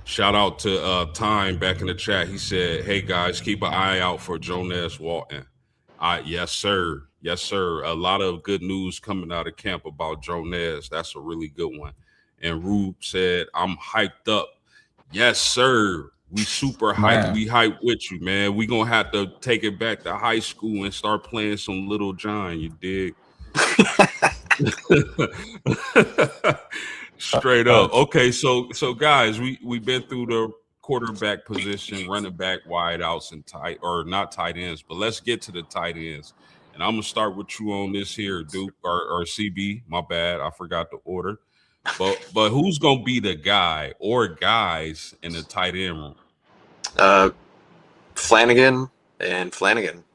Shout out to Time back in the chat. He said, "Hey guys, keep an eye out for Jonas Walton." Yes, sir. Yes, sir. A lot of good news coming out of camp about Jonas. That's a really good one. And Rube said, "I'm hyped up." Yes, sir. We super hyped. Man. We hyped with you, man. We gonna have to take it back to high school and start playing some Little John. You dig? Straight up. Okay, so guys, we've been through the quarterback position, running back, wide outs, and not tight ends, but let's get to the tight ends. And I'm gonna start with you on this here, Duke or CB. My bad, I forgot the order. But who's gonna be the guy or guys in the tight end room? Flanagan and Flanagan.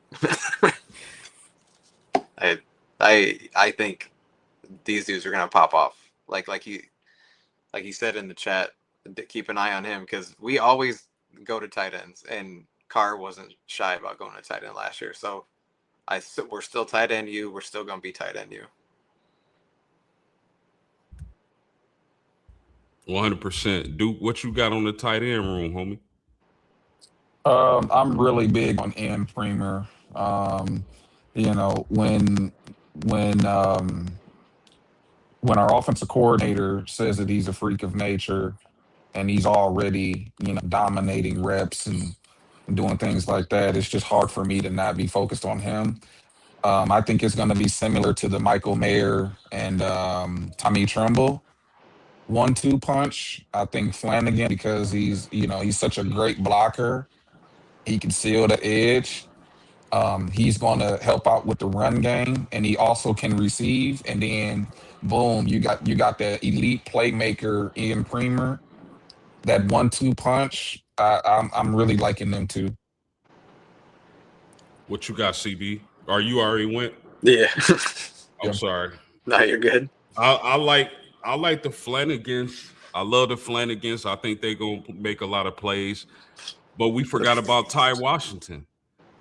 I think these dudes are gonna pop off. Like he said in the chat, keep an eye on him because we always go to tight ends, and Carr wasn't shy about going to tight end last year. So we're still tight end you. We're still gonna be tight end you. 100%. Duke, what you got on the tight end room, homie? I'm really big on Ian Premier. You know, when our offensive coordinator says that he's a freak of nature and he's already, dominating reps and doing things like that, it's just hard for me to not be focused on him. I think it's going to be similar to the Michael Mayer and Tommy Tremble 1-2 punch. I think Flanagan, because he's such a great blocker. He can seal the edge. He's going to help out with the run game, and he also can receive. And then, boom, you got that elite playmaker Ian Premier. That 1-2 punch. I'm really liking them too. What you got, CB? Or you already went? Yeah. I'm sorry. No, you're good. I like the Flanagans. I love the Flanagans. I think they're gonna make a lot of plays. But we forgot about Ty Washington.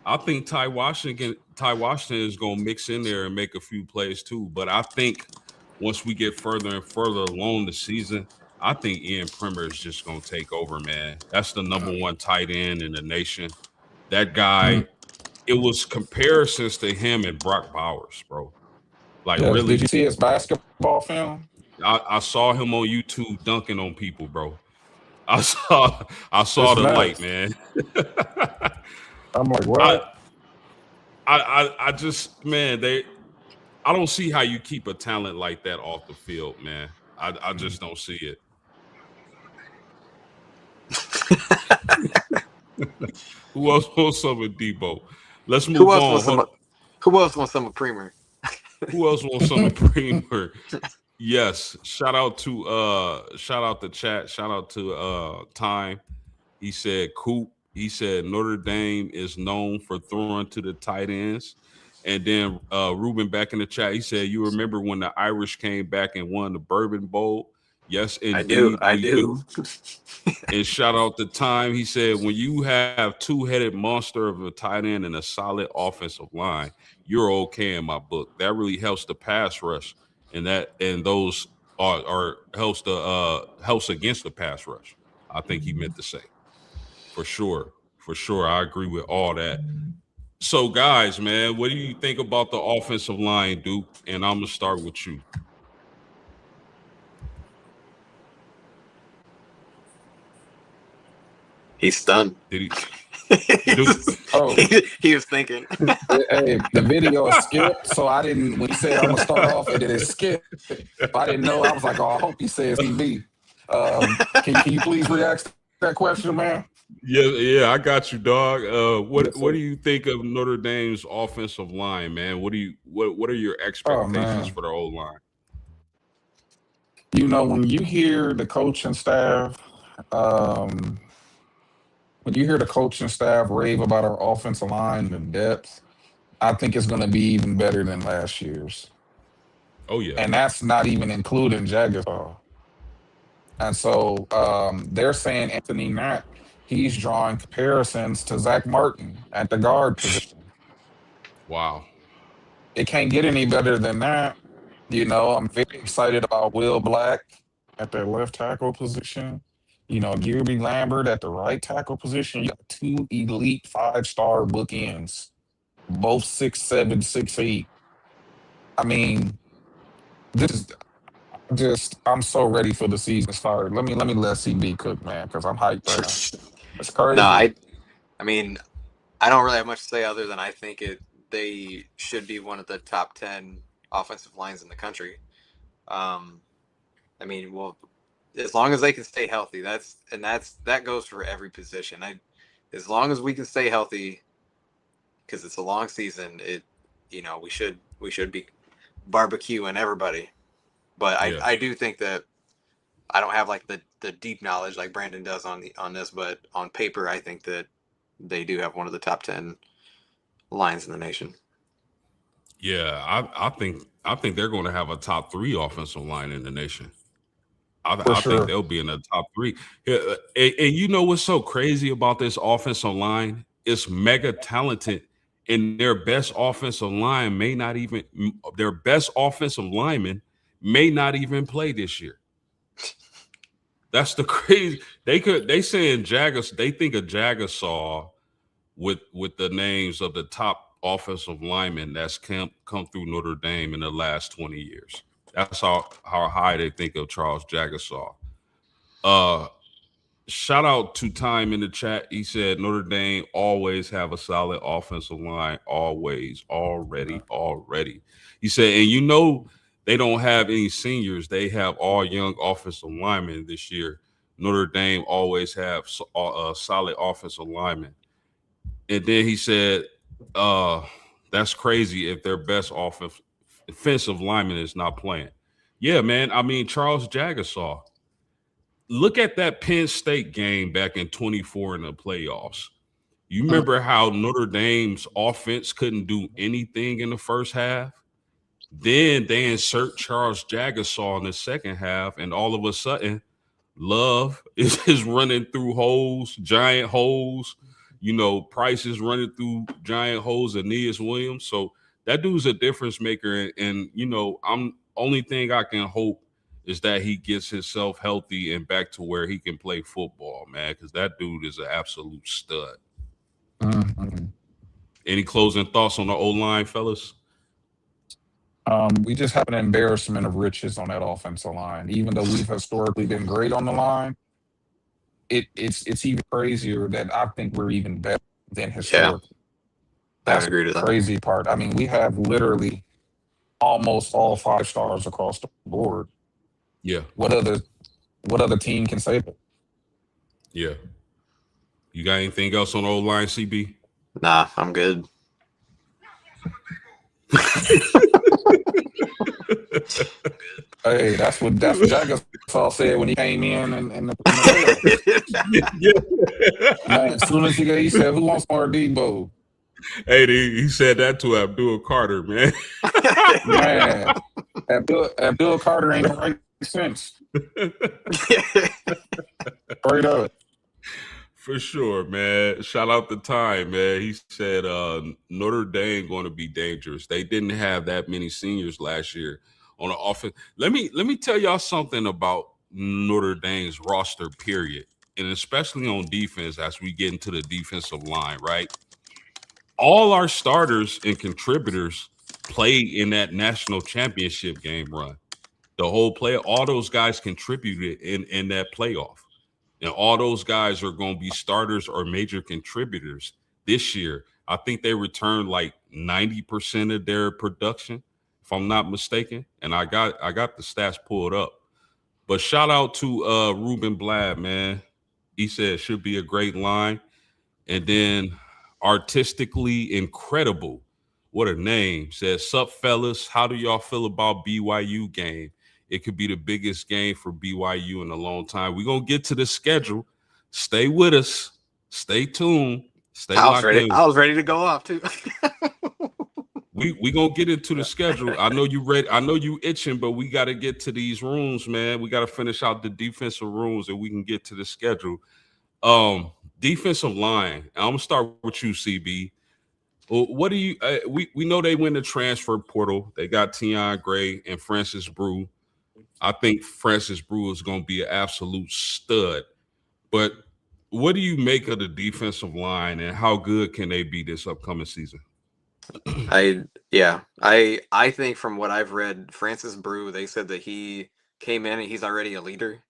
I think Ty Washington is gonna mix in there and make a few plays too. But I think once we get further and further along the season, I think Ian Premier is just gonna take over, man. That's the number one tight end in the nation. That guy, it was comparisons to him and Brock Bowers, bro. Like, Yes. really. Did you see his basketball film? I saw him on YouTube dunking on people, bro. I saw the light, man. I'm like, what? I just, man, I don't see how you keep a talent like that off the field, man. I just don't see it. Who else wants some of Debo? Let's move on. Who else wants some of Premier? Who else wants some of Premier? Yes. Shout out the chat. Shout out to Time. He said Coop. He said Notre Dame is known for throwing to the tight ends. And then Ruben back in the chat, he said, "You remember when the Irish came back and won the Bourbon Bowl?" Yes, indeed. I do. And shout out to Time. He said, "When you have two-headed monster of a tight end and a solid offensive line, you're okay in my book. That really helps the pass rush, and those are helps against the pass rush." I think he meant to say. For sure. I agree with all that. So, guys, man, what do you think about the offensive line, Duke? And I'm gonna start with you. He's stunned. Did he? He was thinking. Hey, the video is skipped, so I didn't. When he said I'm gonna start off, and it skipped. I didn't know. I was like, oh, I hope he says he me. Can you please react to that question, man? Yeah, I got you, dog. What do you think of Notre Dame's offensive line, man? What are your expectations for the O line? When you hear the coaching staff, um, rave about our offensive line and depth, I think it's going to be even better than last year's. Oh yeah. And that's not even including Jagasaw. And so they're saying Anthony Mack, he's drawing comparisons to Zach Martin at the guard position. Wow. It can't get any better than that. I'm very excited about Will Black at the left tackle position. Gilby Lambert at the right tackle position. You got two elite 5-star bookends, both 6'7", 6'8". I mean, this is I'm so ready for the season start. Let me let CB cook, man, because I'm hyped right now. It's No, crazy. I mean, I don't really have much to say other than I think they should be one of the top 10 offensive lines in the country. I mean, well, as long as they can stay healthy, that goes for every position. As long as we can stay healthy, because it's a long season, we should be barbecuing everybody. But Yeah. I do think that I don't have like the deep knowledge like Brandon does on this, but on paper, I think that they do have one of the top 10 lines in the nation. Yeah, I think they're going to have a top 3 offensive line in the nation. For I think sure. they'll be in the top 3. Yeah, and you know what's so crazy about this offensive line? It's mega talented, and their best offensive lineman may not even play this year. That's the crazy. They saying Jaggers. They think of Jagasaw with the names of the top offensive linemen that's come through Notre Dame in the last 20 years. That's how high they think of Charles Jagasaw. Shout out to Time in the chat. He said Notre Dame always have a solid offensive line. Always, already. He said, and they don't have any seniors. They have all young offensive linemen this year. Notre Dame always have a solid offensive lineman. And then he said, that's crazy if their best offensive lineman is not playing. Yeah, man. I mean, Charles Jagasaw. Look at that Penn State game back in 24 in the playoffs. You remember how Notre Dame's offense couldn't do anything in the first half? Then they insert Charles Jagasaw in the second half, and all of a sudden, Love is running through holes, giant holes. Price is running through giant holes, Aeneas Williams. So that dude's a difference maker. And I'm only thing I can hope is that he gets himself healthy and back to where he can play football, man, because that dude is an absolute stud. Mhm. Any closing thoughts on the O-line, fellas? We just have an embarrassment of riches on that offensive line. Even though we've historically been great on the line, it's even crazier that I think we're even better than Yeah, historically. I would That's agree to the that. crazy part. I mean, we have literally almost all 5-stars across the board. Yeah. What other team can say that? Yeah. You got anything else on the O-line, CB? Nah, I'm good. Hey, that's what Jagasaw said when he came in the playoffs. Yeah. Man, as soon as he said, "Who wants more Debo?" Hey, he said that to Abdul Carter, man. Man, Abdul Carter ain't gonna make sense. Straight up. For sure, man. Shout out the Time, man. He said Notre Dame going to be dangerous. They didn't have that many seniors last year on the offense. Let me tell y'all something about Notre Dame's roster, period, and especially on defense as we get into the defensive line, right? All our starters and contributors played in that national championship game run. The whole play, all those guys contributed in that playoff. And all those guys are going to be starters or major contributors this year. I think they returned like 90% of their production, if I'm not mistaken. And I got the stats pulled up. But shout out to Ruben Blad, man. He said it should be a great line. And then artistically incredible. What a name. Says, sup, fellas. How do y'all feel about BYU game? It could be the biggest game for BYU in a long time. We're going to get to the schedule. Stay with us. Stay tuned. Stay locked in. I was ready to go off too. We gonna get into the schedule. I know you ready. I know you itching, but we got to get to these rooms, man. We got to finish out the defensive rooms, and we can get to the schedule. Defensive line. I'm gonna start with you, CB. What do you? We know they win the transfer portal. They got Tion Gray and Francis Brew. I think Francis Brew is gonna be an absolute stud. But what do you make of the defensive line, and how good can they be this upcoming season? I think from what I've read, Francis Brew, they said that he came in and he's already a leader.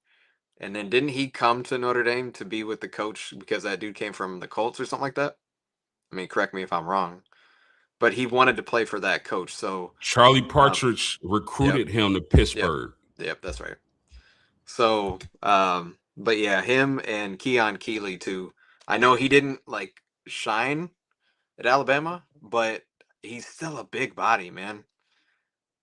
And then didn't he come to Notre Dame to be with the coach because that dude came from the Colts or something like that? I mean, correct me if I'm wrong. But he wanted to play for that coach. So Charlie Partridge recruited him to Pittsburgh. Yep, that's right. So, but yeah, him and Keon Keeley too. I know he didn't like shine at Alabama, but he's still a big body, man.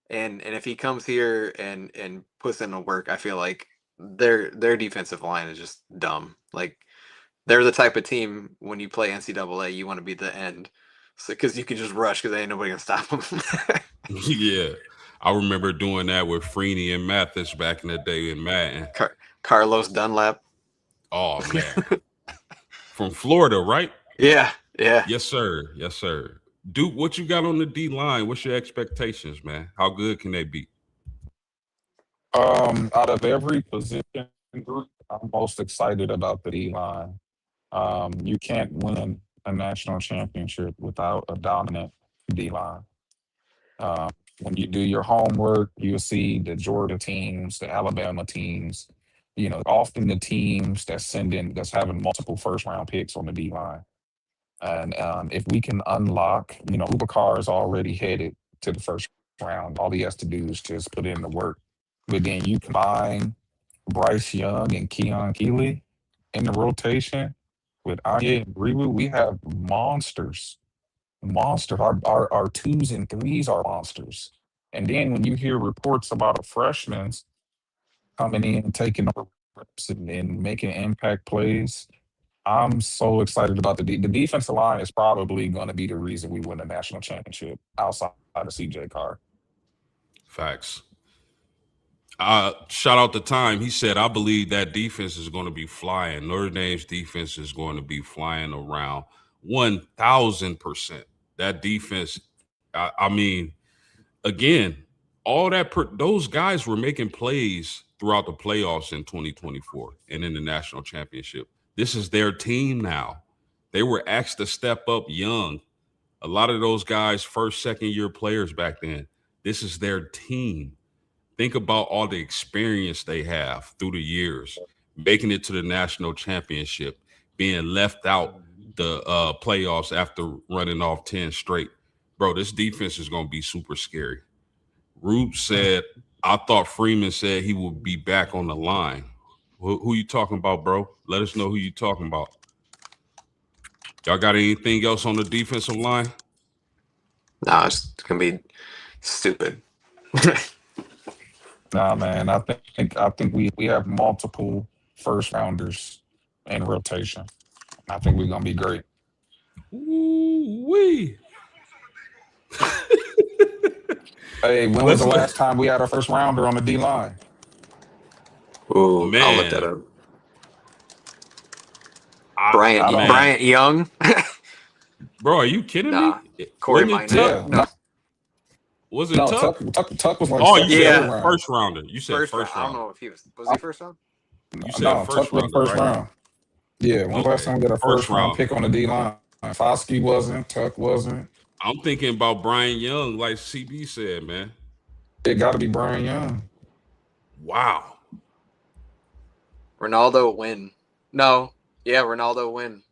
And if he comes here and puts in the work, I feel like their defensive line is just dumb. Like they're the type of team when you play NCAA, you want to be the end, so because you can just rush because ain't nobody gonna stop them. Yeah, I remember doing that with Freeney and Mathis back in the day in Madden. Carlos Dunlap. Oh man, from Florida, right? Yeah. Yes, sir. Yes, sir. Duke, what you got on the D line? What's your expectations, man? How good can they be? Out of every position group, I'm most excited about the D line. You can't win a national championship without a dominant D line. When you do your homework, you'll see the Georgia teams, the Alabama teams, often the teams that's having multiple first round picks on the D line. And if we can unlock, Ubakar is already headed to the first round. All he has to do is just put in the work. But then you combine Bryce Young and Keon Keeley in the rotation with Anya and Rewu, we have monsters. Monsters. Our twos and threes are monsters. And then when you hear reports about a freshman coming in, taking over reps and making impact plays, I'm so excited about the defensive line is probably going to be the reason we win the national championship outside of CJ Carr. Facts. Shout out to Time. He said, I believe that defense is going to be flying. Notre Dame's defense is going to be flying around 1,000%. That defense, I mean, again, all that those guys were making plays throughout the playoffs in 2024 and in the national championship. This is their team now. They were asked to step up young. A lot of those guys, first, second year players back then. This is their team. Think about all the experience they have through the years, making it to the national championship, being left out the playoffs after running off 10 straight. Bro, this defense is going to be super scary. Rube said, I thought Freeman said he would be back on the line. Who you talking about, bro? Let us know who you talking about. Y'all got anything else on the defensive line? No, it's going to be stupid. Nah, man, I think we have multiple first rounders in rotation. I think we're gonna be great. Ooh-wee. Hey, when was the last time we had a first rounder on the D line? Ooh, man. I'll look that up. Bryant Young. Bro, are you kidding me? Corey Minor. No. Was it No, Tuck? Tuck was like you said round. first rounder. You said first round. I don't know if he was he first round? You said Tuck was first round. Yeah, when last time we got a first round pick on the D line? Foskey wasn't, Tuck wasn't. I'm thinking about Brian Young, like CB said, man. It got to be Brian Young. Wow. Ronaldo win. No. Yeah, Ronaldo win.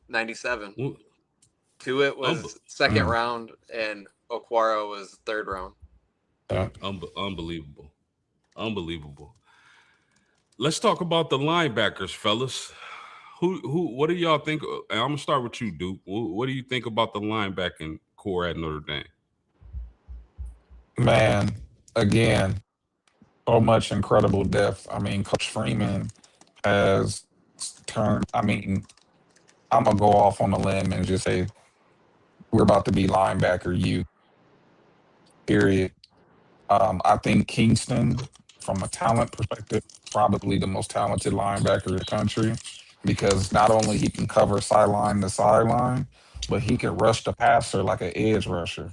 97. What? Tuitt was second round, and Okwara was third round. Yeah. Unbelievable. Let's talk about the linebackers, fellas. What do y'all think? I'm gonna start with you, Duke. What do you think about the linebacking core at Notre Dame? Man, again, So much incredible depth. I mean, Coach Freeman has turned. I mean, I'm gonna go off on a limb and just say we're about to be linebacker you. Period. I think Kingston, from a talent perspective, probably the most talented linebacker in the country because not only he can cover sideline to sideline, but he can rush the passer like an edge rusher.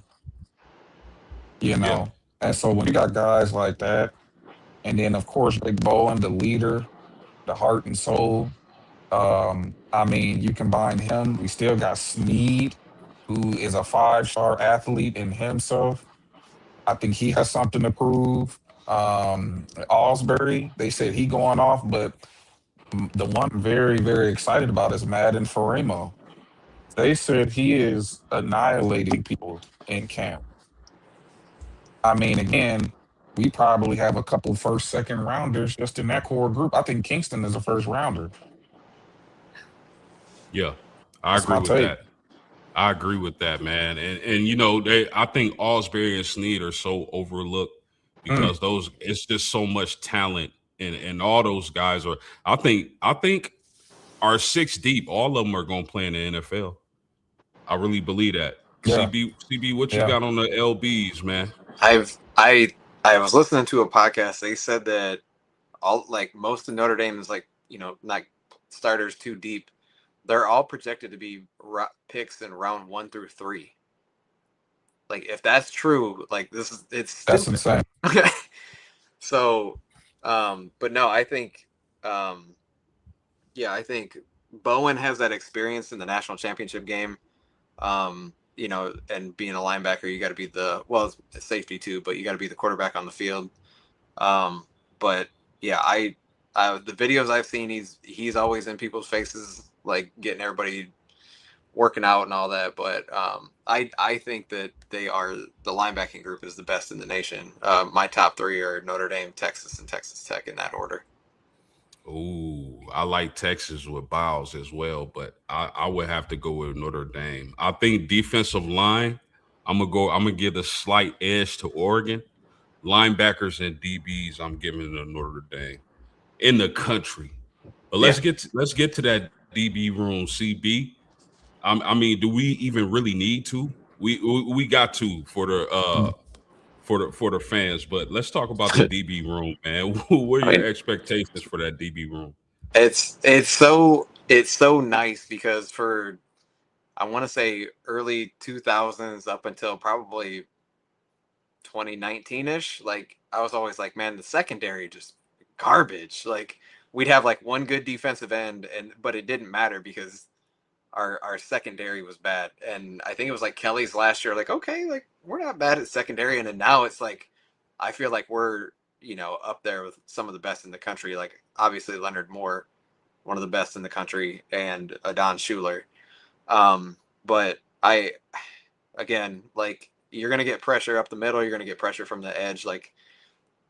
You Yeah, know, and so when you got guys like that, and then of course Big Bowen, the leader, the heart and soul. I mean, you combine him. We still got Sneed, who is a 5-star athlete in himself. I think he has something to prove. Osbury, they said he going off, but the one I'm very, very excited about is Madden Faremo. They said he is annihilating people in camp. I mean, again, we probably have a couple first, second rounders just in that core group. I think Kingston is a first rounder. yeah, I That's agree my with take. that. I agree with that, man. And you know, I think Osbury and Snead are so overlooked Mm, because those it's just so much talent and all those guys are I think our six deep, all of them are gonna play in the NFL. I really believe that. yeah, CB, what you yeah. got on the LBs, man? I was listening to a podcast. They said that all like most of Notre Dame is like not starters too deep. They're all projected to be picks in round 1 through 3. Like if that's true, like it's That's stupid. insane. So, but no, I think, um, yeah, I think Bowen has that experience in the national championship game. And being a linebacker, you got to be it's safety too, but you got to be the quarterback on the field. But yeah, the videos I've seen, he's always in people's faces, like getting everybody working out and all that. But I think that the linebacking group is the best in the nation. My top three are Notre Dame, Texas, and Texas Tech in that order. Ooh, I like Texas with Biles as well, but I would have to go with Notre Dame. I think defensive line, I'm gonna give a slight edge to Oregon. Linebackers and DBs, I'm giving to Notre Dame in the country. But Yeah, let's get to that DB room, CB. I mean, do we even really need to? We got to for the Mm. fans, but let's talk about the DB room, man. What are I your mean expectations for that DB room? it's so nice because for I want to say early 2000s up until probably 2019 ish, like I was always like, man, the secondary just garbage. Like we'd have like one good defensive end, but it didn't matter because our secondary was bad. And I think it was like Kelly's last year, like, okay, like we're not bad at secondary. And then now it's like, I feel like we're, up there with some of the best in the country. Like obviously Leonard Moore, one of the best in the country, and Adon Schuler. But again, like you're going to get pressure up the middle. You're going to get pressure from the edge. Like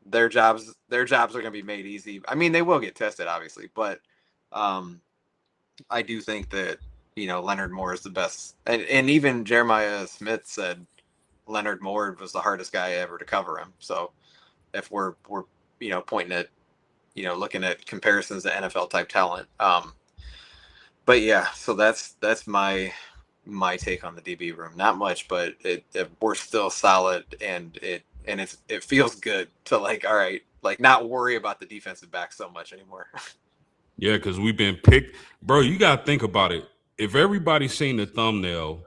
their jobs are going to be made easy. I mean, they will get tested obviously, but, um, I do think that Leonard Moore is the best, and even Jeremiah Smith said Leonard Moore was the hardest guy ever to cover him. So if we're pointing at looking at comparisons to NFL type talent, but yeah, so that's my take on the DB room. Not much, but we're still solid, and it feels good to like all right, like not worry about the defensive back so much anymore. Yeah, because we've been picked, bro. You gotta think about it. If everybody's seen the thumbnail,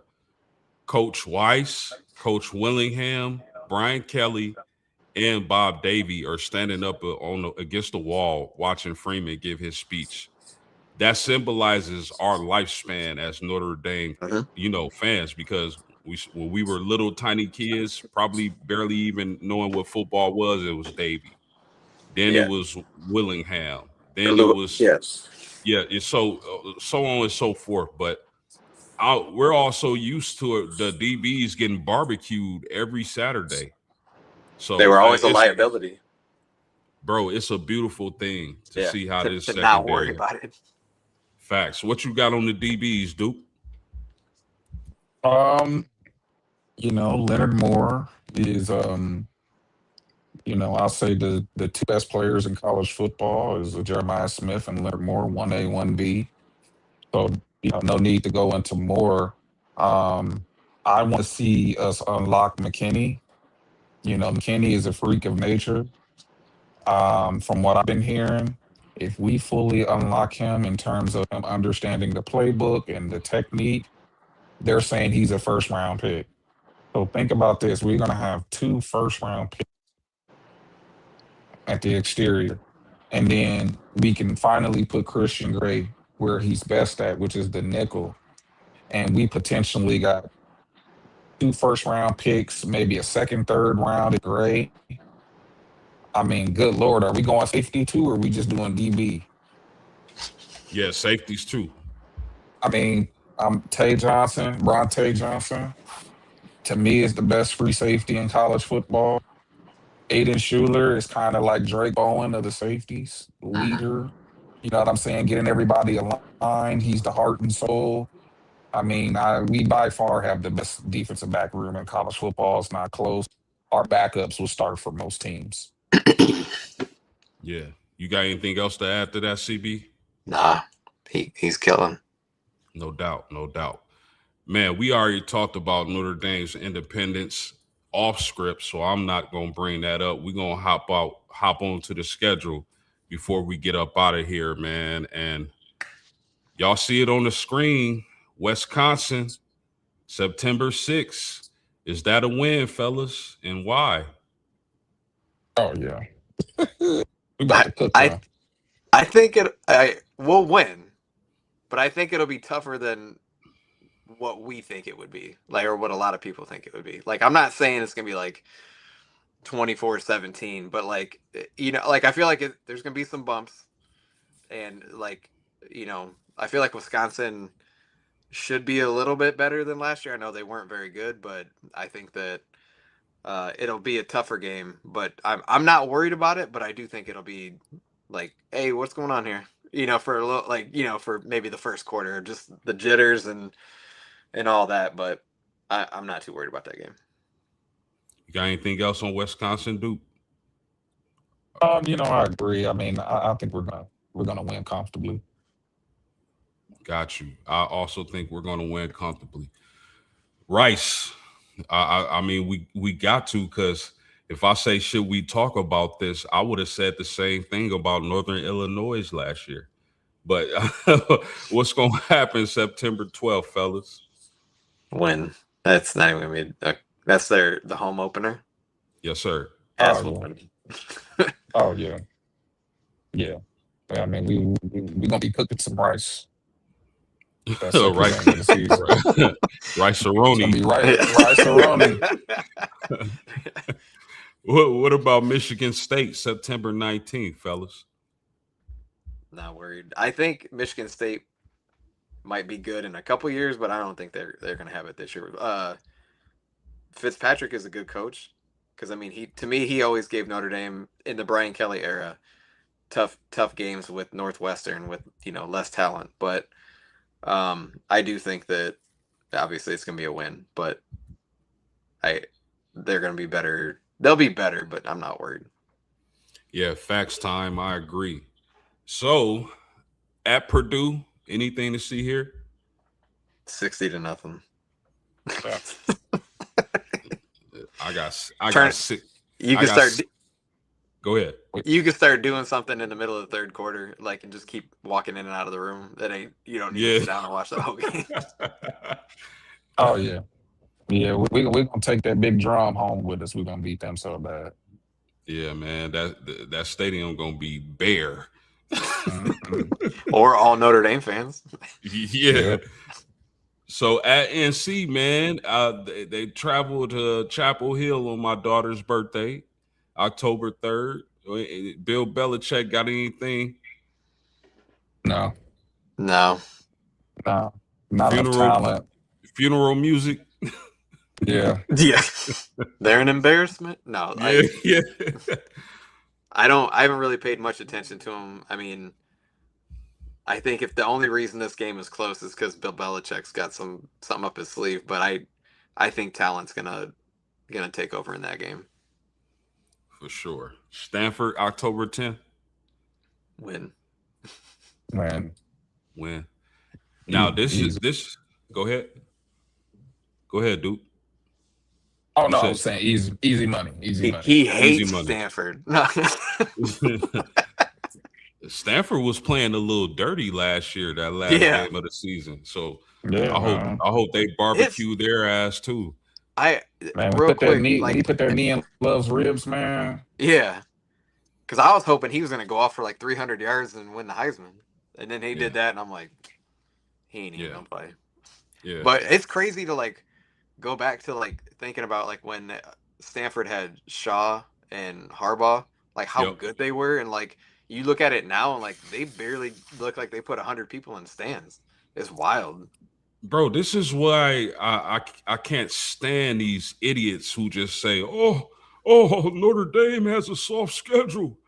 Coach Weiss, Coach Willingham, Brian Kelly, and Bob Davy are standing up against the wall watching Freeman give his speech. That symbolizes our lifespan as Notre Dame, Mhm. fans because when we were little tiny kids, probably barely even knowing what football was, it was Davy. Then it Yeah. was Willingham. Then it was Yes. yeah, it's so on and so forth. But we're also used to the DBs getting barbecued every Saturday. They So were always a it's liability. bro, it's a beautiful thing to Yeah. see how this To not worry secondary about it. facts. What you got on the DBs, Duke? Um, Leonard Moore is I'll say the two best players in college football is Jeremiah Smith and Leonard Moore, 1A, 1B. So, no need to go into more. Um, I want to see us unlock McKinney. McKinney is a freak of nature. From what I've been hearing, if we fully unlock him in terms of him understanding the playbook and the technique, they're saying he's a first round pick. So think about this. We're going to have two first round picks at the exterior. And then we can finally put Christian Gray where he's best at, which is the nickel. And we potentially got two first round picks, maybe a second, third round at Gray. I mean, good Lord, are we going safety too, or are we just doing DB? Yeah, safeties too. I mean, Tay Johnson, Bronte Johnson, to me is the best free safety in college football. Aiden Schuler is kind of like Drake Bowen of the safeties, leader. You know what I'm saying? Getting everybody aligned. He's the heart and soul. I mean, we by far have the best defensive back room in college football. It's not close. Our backups will start for most teams. Yeah. You got anything else to add to that, CB? Nah, he's killing. No doubt, no doubt. Man, we already talked about Notre Dame's independence off script, so I'm not gonna bring that up. We're gonna hop on to the schedule before we get up out of here, man. And y'all see it on the screen. Wisconsin, September 6th. Is that a win, fellas? And why? Oh yeah, we about I to cook I them. I think I will win, but I think it'll be tougher than what we think it would be, like, or what a lot of people think it would be. Like, I'm not saying it's gonna be like 24-17, but like, like, I feel like there's gonna be some bumps, and like, I feel like Wisconsin should be a little bit better than last year. I know they weren't very good, but I think that it'll be a tougher game. But I'm not worried about it. But I do think it'll be like, hey, what's going on here? For a little, like, for maybe the first quarter, just the jitters and all that. But I'm not too worried about that game. You got anything else on Wisconsin, Duke? I agree. I mean, I think we're gonna win comfortably. Got you. I also think we're gonna win comfortably. Rice. I mean, we got to, because if I say should we talk about this, I would have said the same thing about Northern Illinois last year. But what's gonna happen September 12th, fellas? Win. That's not even gonna be. That's the home opener. Yes, sir. As Oh will yeah. win. Oh yeah. Yeah. I mean, we gonna be cooking some rice that second Rice, game of the season. rice It's gonna be aroni. rice aroni. What about Michigan State, September 19th, fellas? Not worried. I think Michigan State might be good in a couple years, but I don't think they're gonna have it this year. Fitzpatrick is a good coach, because I mean, he always gave Notre Dame in the Brian Kelly era tough games with Northwestern with less talent, but I do think that obviously it's gonna be a win, but they're gonna be better. They'll be better, but I'm not worried. Yeah, facts time. I agree. So at Purdue, anything to see here? 60-0. Yeah. I got Turn. six. You I can got start. six. Go ahead. You can start doing something in the middle of the third quarter, like, and just keep walking in and out of the room. You don't need to sit down and watch the whole game. Oh yeah. Yeah, we're gonna take that big drum home with us. We're gonna beat them so bad. Yeah, man, that stadium gonna be bare. Or all Notre Dame fans. Yeah. Yep. So at NC, man, they traveled to Chapel Hill on my daughter's birthday, October 3rd. Bill Belichick got anything? No, No. no, not enough talent. Funeral music. Yeah. Yeah. They're an embarrassment. No. Yeah. I haven't really paid much attention to them. I mean, I think if the only reason this game is close is because Bill Belichick's got something up his sleeve, but I think talent's gonna take over in that game. For sure. Stanford, October 10th. Win. Man, Win. Now easy. this. Go ahead. Go ahead, Duke. Oh You no, I said was saying easy money, easy money. He easy hates money. Stanford. Stanford was playing a little dirty last year, that last Yeah. game of the season. So Yeah, I man. hope they barbecue their ass too. Man, Real quick, when he put that knee in Love's ribs, man. yeah, because I was hoping he was gonna go off for like 300 yards and win the Heisman, and then he did that, and I'm like, he ain't even gonna play. Yeah. But it's crazy to like go back to like thinking about like when Stanford had Shaw and Harbaugh, like how good they were, and like you look at it now and like they barely look like they put 100 people in stands. It's wild. Bro, this is why I can't stand these idiots who just say, oh, Notre Dame has a soft schedule.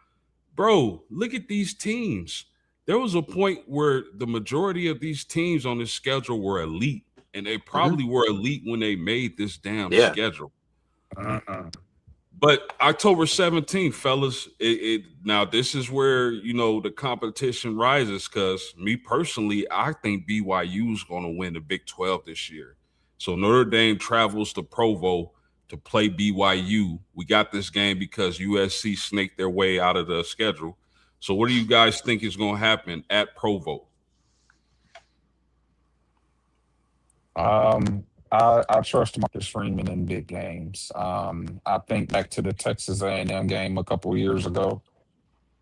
Bro, look at these teams. There was a point where the majority of these teams on this schedule were elite, and they probably were elite when they made this damn schedule. But October 17th, fellas, now this is where, the competition rises, because me personally, I think BYU is going to win the Big 12 this year. So Notre Dame travels to Provo to play BYU. We got this game because USC snaked their way out of the schedule. So what do you guys think is going to happen at Provo? I trust Marcus Freeman in big games. I think back to the Texas A&M game a couple of years ago,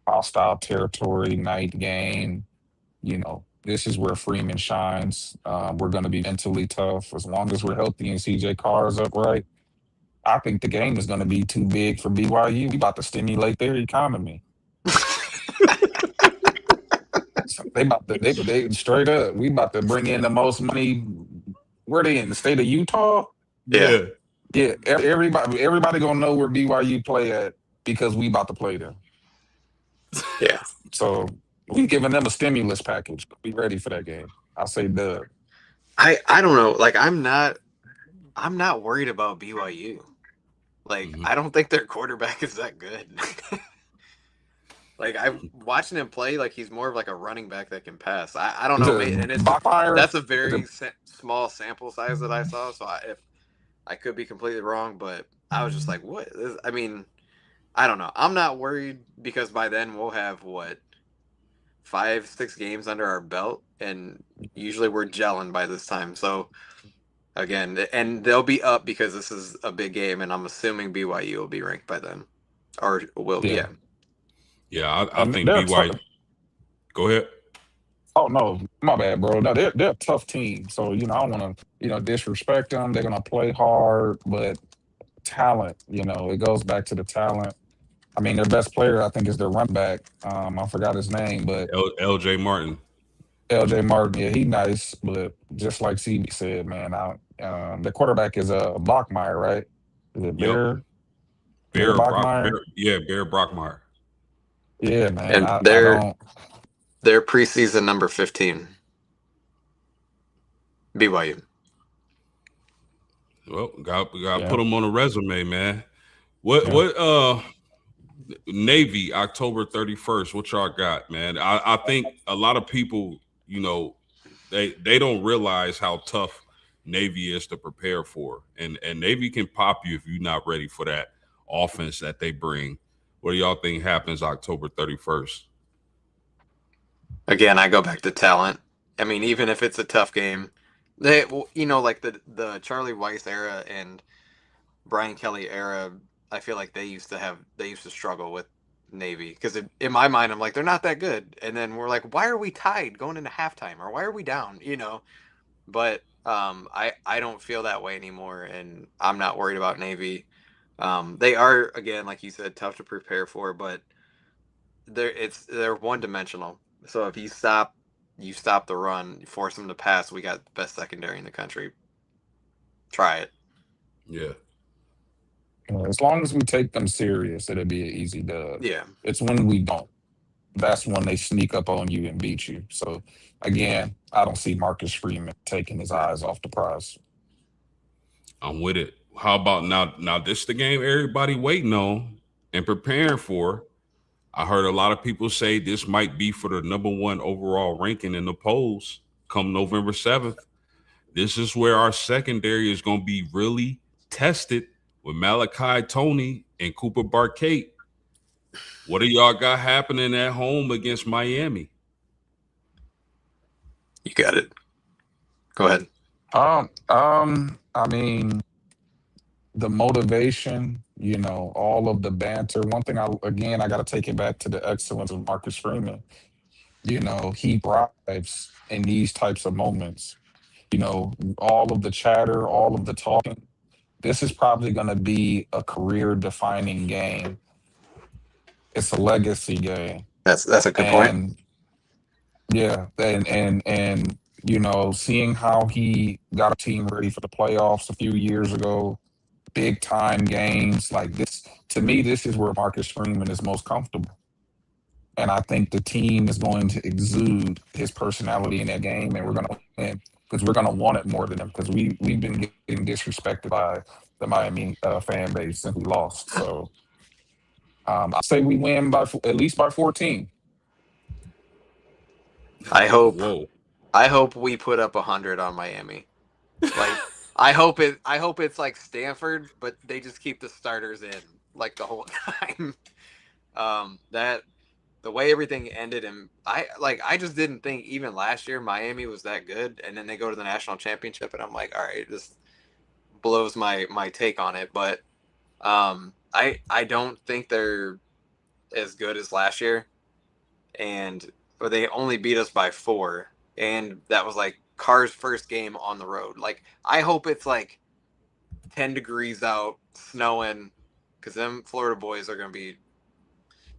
hostile territory, night game. This is where Freeman shines. We're going to be mentally tough as long as we're healthy and CJ Carr is upright. I think the game is going to be too big for BYU. We about to stimulate their economy. They straight up. We about to bring in the most money. Where they in the state of Utah? Yeah. Everybody gonna know where BYU play at because we about to play them. Yeah. So we giving them a stimulus package. Be ready for that game. I say dub. I don't know. Like I'm not worried about BYU. Like I don't think their quarterback is that good. Like I'm watching him play, like he's more of like a running back that can pass. I don't know, and that's a very small sample size that I saw. So if I could be completely wrong, but I was just like, what? I mean, I don't know. I'm not worried because by then we'll have 5-6 games under our belt, and usually we're gelling by this time. So again, and they'll be up because this is a big game, and I'm assuming BYU will be ranked by then, or will Yeah, I think BYU. Go ahead. Oh no, my bad, bro. No, they're a tough team. So I don't want to disrespect them. They're gonna play hard, but talent. It goes back to the talent. I mean, their best player, I think, is their run back. I forgot his name, but LJ Martin. LJ Martin, yeah, he nice, but just like CB said, man, the quarterback is Bachmeyer, right? Is it Bear? Bear Bachmeyer? Bear Bachmeyer. Yeah, man. And they're preseason number 15. BYU. Well, got put them on a resume, man. What Navy, October 31st, what y'all got, man? I think a lot of people, they don't realize how tough Navy is to prepare for. And Navy can pop you if you're not ready for that offense that they bring. What do y'all think happens October 31st? Again, I go back to talent. I mean, even if it's a tough game, they, like the Charlie Weiss era and Brian Kelly era, I feel like they used to struggle with Navy because in my mind, I'm like, they're not that good. And then we're like, why are we tied going into halftime, or why are we down? But I don't feel that way anymore, and I'm not worried about Navy. They are, again, like you said, tough to prepare for, but they're one dimensional. So if you stop the run, you force them to pass, we got the best secondary in the country. Try it. Yeah. As long as we take them serious, it'll be an easy dub. Yeah. It's when we don't. That's when they sneak up on you and beat you. So again, I don't see Marcus Freeman taking his eyes off the prize. I'm with it. How about now? Now this the game everybody waiting on. and preparing for. I heard a lot of people say this might be for the #1 overall ranking in the polls come November 7th. This is where our secondary is going to be really tested with Malachi Tony and Cooper Barkate. What do y'all got happening at home against Miami? You got it. Go ahead. I mean, the motivation, all of the banter. One thing I got to take it back to the excellence of Marcus Freeman. He thrives in these types of moments. All of the chatter, all of the talking. This is probably going to be a career-defining game. It's a legacy game, That's a good point. and yeah, and seeing how he got a team ready for the playoffs a few years ago, big time games like this. To me, this is where Marcus Freeman is most comfortable. And I think the team is going to exude his personality in that game, and we're going to win because we're going to want it more than him because we've been getting disrespected by the Miami fan base since we lost. So I say we win by at least by 14. I hope. Whoa. I hope we put up 100 on Miami. Like I hope it's like Stanford, but they just keep the starters in like the whole time. That the way everything ended, and I just didn't think even last year Miami was that good, and then they go to the national championship, and I'm like, all right, this blows my take on it, but I don't think they're as good as last year, but they only beat us by 4, and that was like Carr's first game on the road. Like I hope it's like 10 degrees out, snowing, because them Florida boys are gonna be.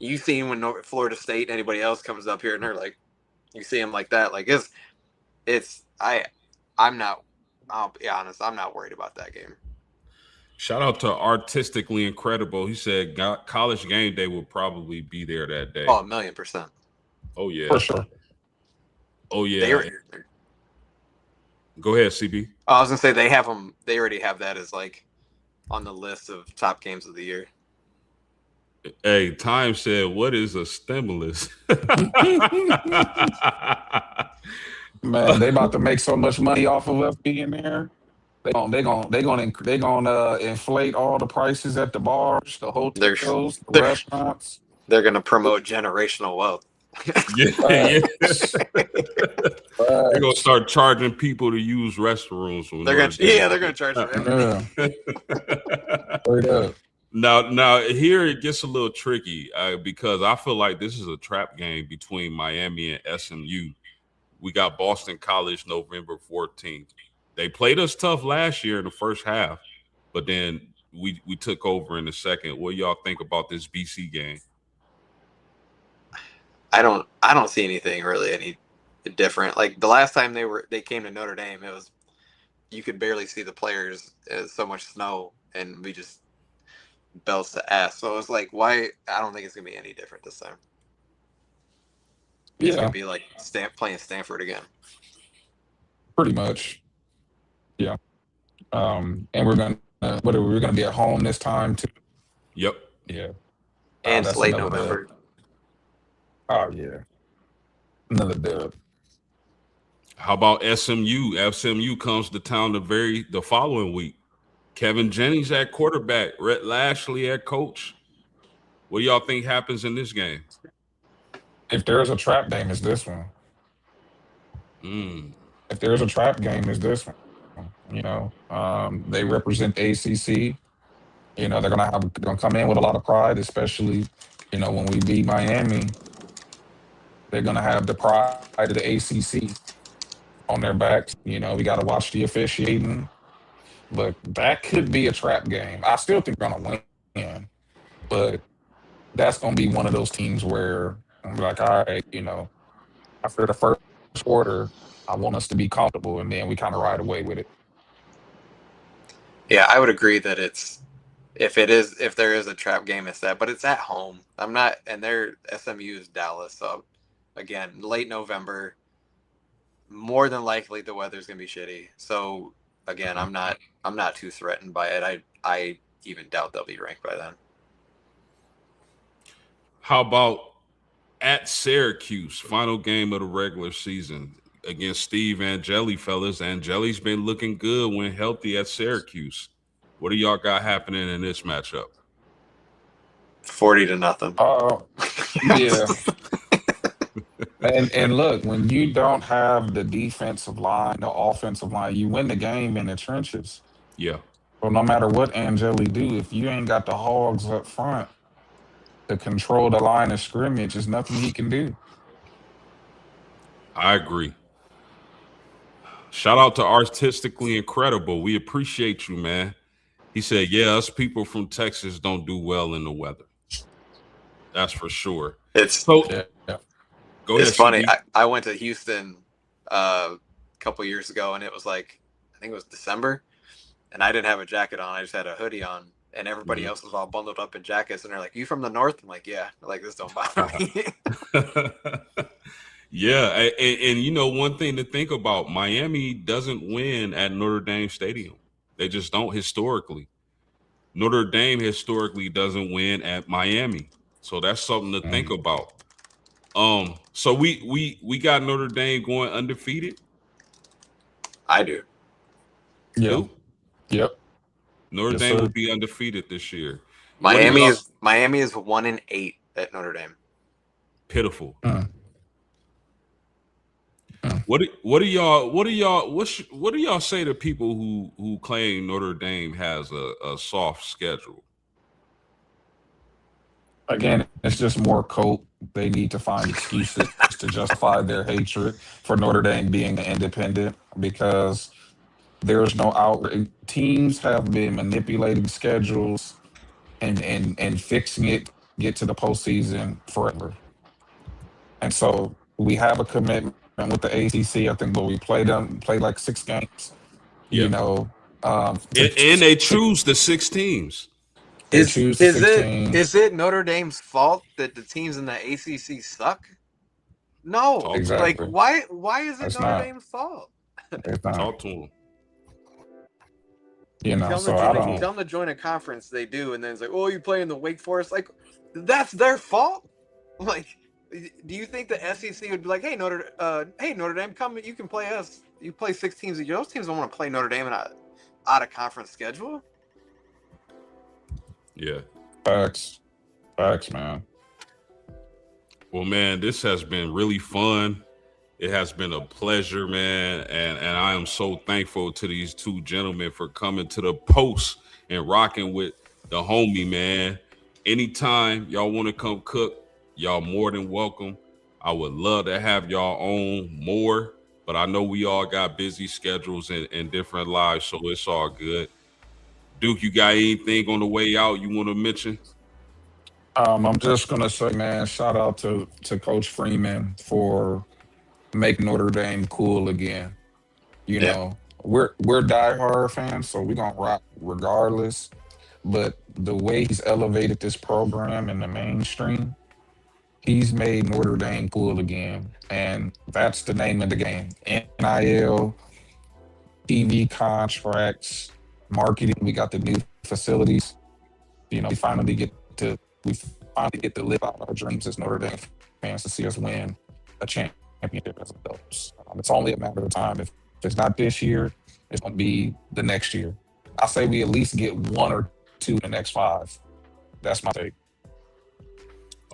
You seen when Florida State and anybody else comes up here and they're like, you see them like that. Like I'm not. I'll be honest, I'm not worried about that game. Shout out to Artistically Incredible. He said College Game Day will probably be there that day. Oh, 1,000,000%. Oh, yeah. For sure. Oh, yeah. Go ahead, CB. I was going to say they have them. They already have that as like on the list of top games of the year. Hey, Time said, what is a stimulus? Man, they about to make so much money off of us being there. They gonna inflate all the prices at the bars, the hotels, the restaurants. They're gonna promote generational wealth. Yeah. They're gonna start charging people to use restrooms. They're gonna charge for everything. Now here it gets a little tricky because I feel like this is a trap game between Miami and SMU. We got Boston College November 14th. They played us tough last year in the first half, but then we took over in the second. What y'all think about this BC game? I don't see anything really any different. Like the last time they came to Notre Dame, it was you could barely see the players. There's so much snow, and we just belts to ass. So it's like, why? I don't think it's gonna be any different this time. It's gonna be like playing Stanford again. Pretty much. Yeah. And we're gonna be at home this time too. Yep. Yeah. And it's late November. Oh yeah. Another dub. How about SMU? SMU comes to town the following week. Kevin Jennings at quarterback, Rhett Lashley at coach. What do y'all think happens in this game? If there's a trap game, it's this one. If there's a trap game, it's this one. They represent ACC. They're gonna come in with a lot of pride, especially when we beat Miami. They're gonna have the pride of the ACC on their backs. We got to watch the officiating, but that could be a trap game. I still think we're gonna win, but that's gonna be one of those teams where I'm like, all right, after the first quarter, I want us to be comfortable, and then we kind of ride away with it. Yeah, I would agree that if there is a trap game, it's that, but it's at home. And their SMU is Dallas, so again, late November, more than likely the weather's gonna be shitty. So again, I'm not too threatened by it. I even doubt they'll be ranked by then. How about at Syracuse, final game of the regular season against Steve Angeli, fellas? Angeli's been looking good when healthy at Syracuse. What do y'all got happening in this matchup? 40-0. Yeah. And look, when you don't have the defensive line, the offensive line, you win the game in the trenches. Yeah, So no matter what Angeli do, if you ain't got the hogs up front to control the line of scrimmage, there's nothing he can do. I agree. Shout out to Artistically Incredible. We appreciate you, man. He said, yeah, us people from Texas don't do well in the weather. That's for sure. So, Yeah. go ahead, It's funny. CB. I went to Houston a couple years ago, and it was like, I think it was December, and I didn't have a jacket on. I just had a hoodie on, and everybody else was all bundled up in jackets, and they're like, "You from the north?" I'm like, "Yeah." They're like, "This don't bother me." Yeah, and you know, one thing to think about, Miami doesn't win at Notre Dame Stadium. They just don't historically. Notre Dame historically doesn't win at Miami. So that's something to think about. So we got Notre Dame going undefeated. I do. Yeah. Dude, Yep. Notre Yes, Dame sir. will be undefeated this year. Miami is 1-8 at Notre Dame. Pitiful. Mm. What do y'all say to people who claim Notre Dame has a soft schedule? Again, it's just more cope. They need to find excuses to justify their hatred for Notre Dame being an independent because there's no out. Teams have been manipulating schedules and fixing it, get to the postseason forever. And so we have a commitment with the ACC. I think, but we played like 6 games. Yeah. You know, And they choose the 6 teams. they choose the 16. Is it Notre Dame's fault that the teams in the ACC suck? No. Talk to Exactly. Like, why is it It's Notre not. Dame's fault? It's not. Talk to them. You know, Tell so them, I to don't. tell them to join a conference. They do, and then it's like, oh, you play in the Wake Forest. Like, that's their fault. Like, do you think the SEC would be like, hey Notre Dame, come, you can play us. You play 6 teams. Those teams don't want to play Notre Dame in a out of conference schedule. Yeah. Facts, man. Well, man, this has been really fun. It has been a pleasure, man. And I am so thankful to these 2 gentlemen for coming to the post and rocking with the homie, man. Anytime y'all want to come cook, y'all more than welcome. I would love to have y'all on more, but I know we all got busy schedules and different lives, so it's all good. Duke, you got anything on the way out you want to mention? I'm just gonna say, man, shout out to Coach Freeman for making Notre Dame cool again. You know, we're diehard fans, so we're gonna rock regardless. But the way he's elevated this program in the mainstream, he's made Notre Dame cool again, and that's the name of the game. NIL, TV contracts, marketing. We got the new facilities. You know, we finally get to live out our dreams as Notre Dame fans to see us win a championship as adults. It's only a matter of time. If it's not this year, it's going to be the next year. I say we at least get 1 or 2 in the next 5. That's my take.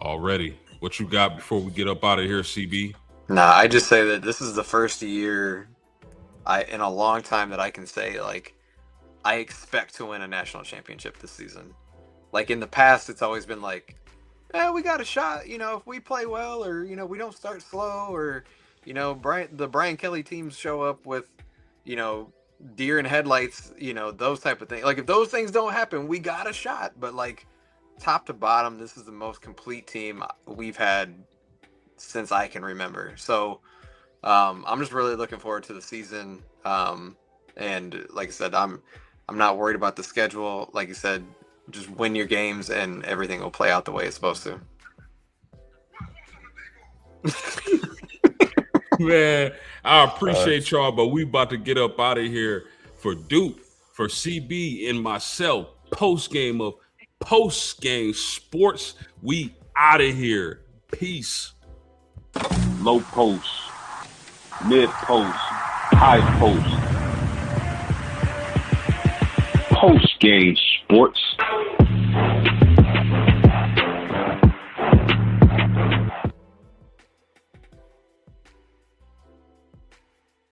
Already. What you got before we get up out of here, CB? Nah, I just say that this is the first year in a long time that I can say, like, I expect to win a national championship this season. Like, in the past, it's always been like, we got a shot, if we play well, or, we don't start slow, or, the Brian Kelly teams show up with, deer in headlights, those type of things. Like, if those things don't happen, we got a shot. But, like, top to bottom, this is the most complete team we've had since I can remember. So I'm just really looking forward to the season. And like I said, I'm not worried about the schedule. Like you said, just win your games and everything will play out the way it's supposed to. Man, I appreciate y'all, but we about to get up out of here. For Duke, for CB, and myself, Postgame Sports, we out of here. Peace. Low post, mid post, high post. Postgame sports.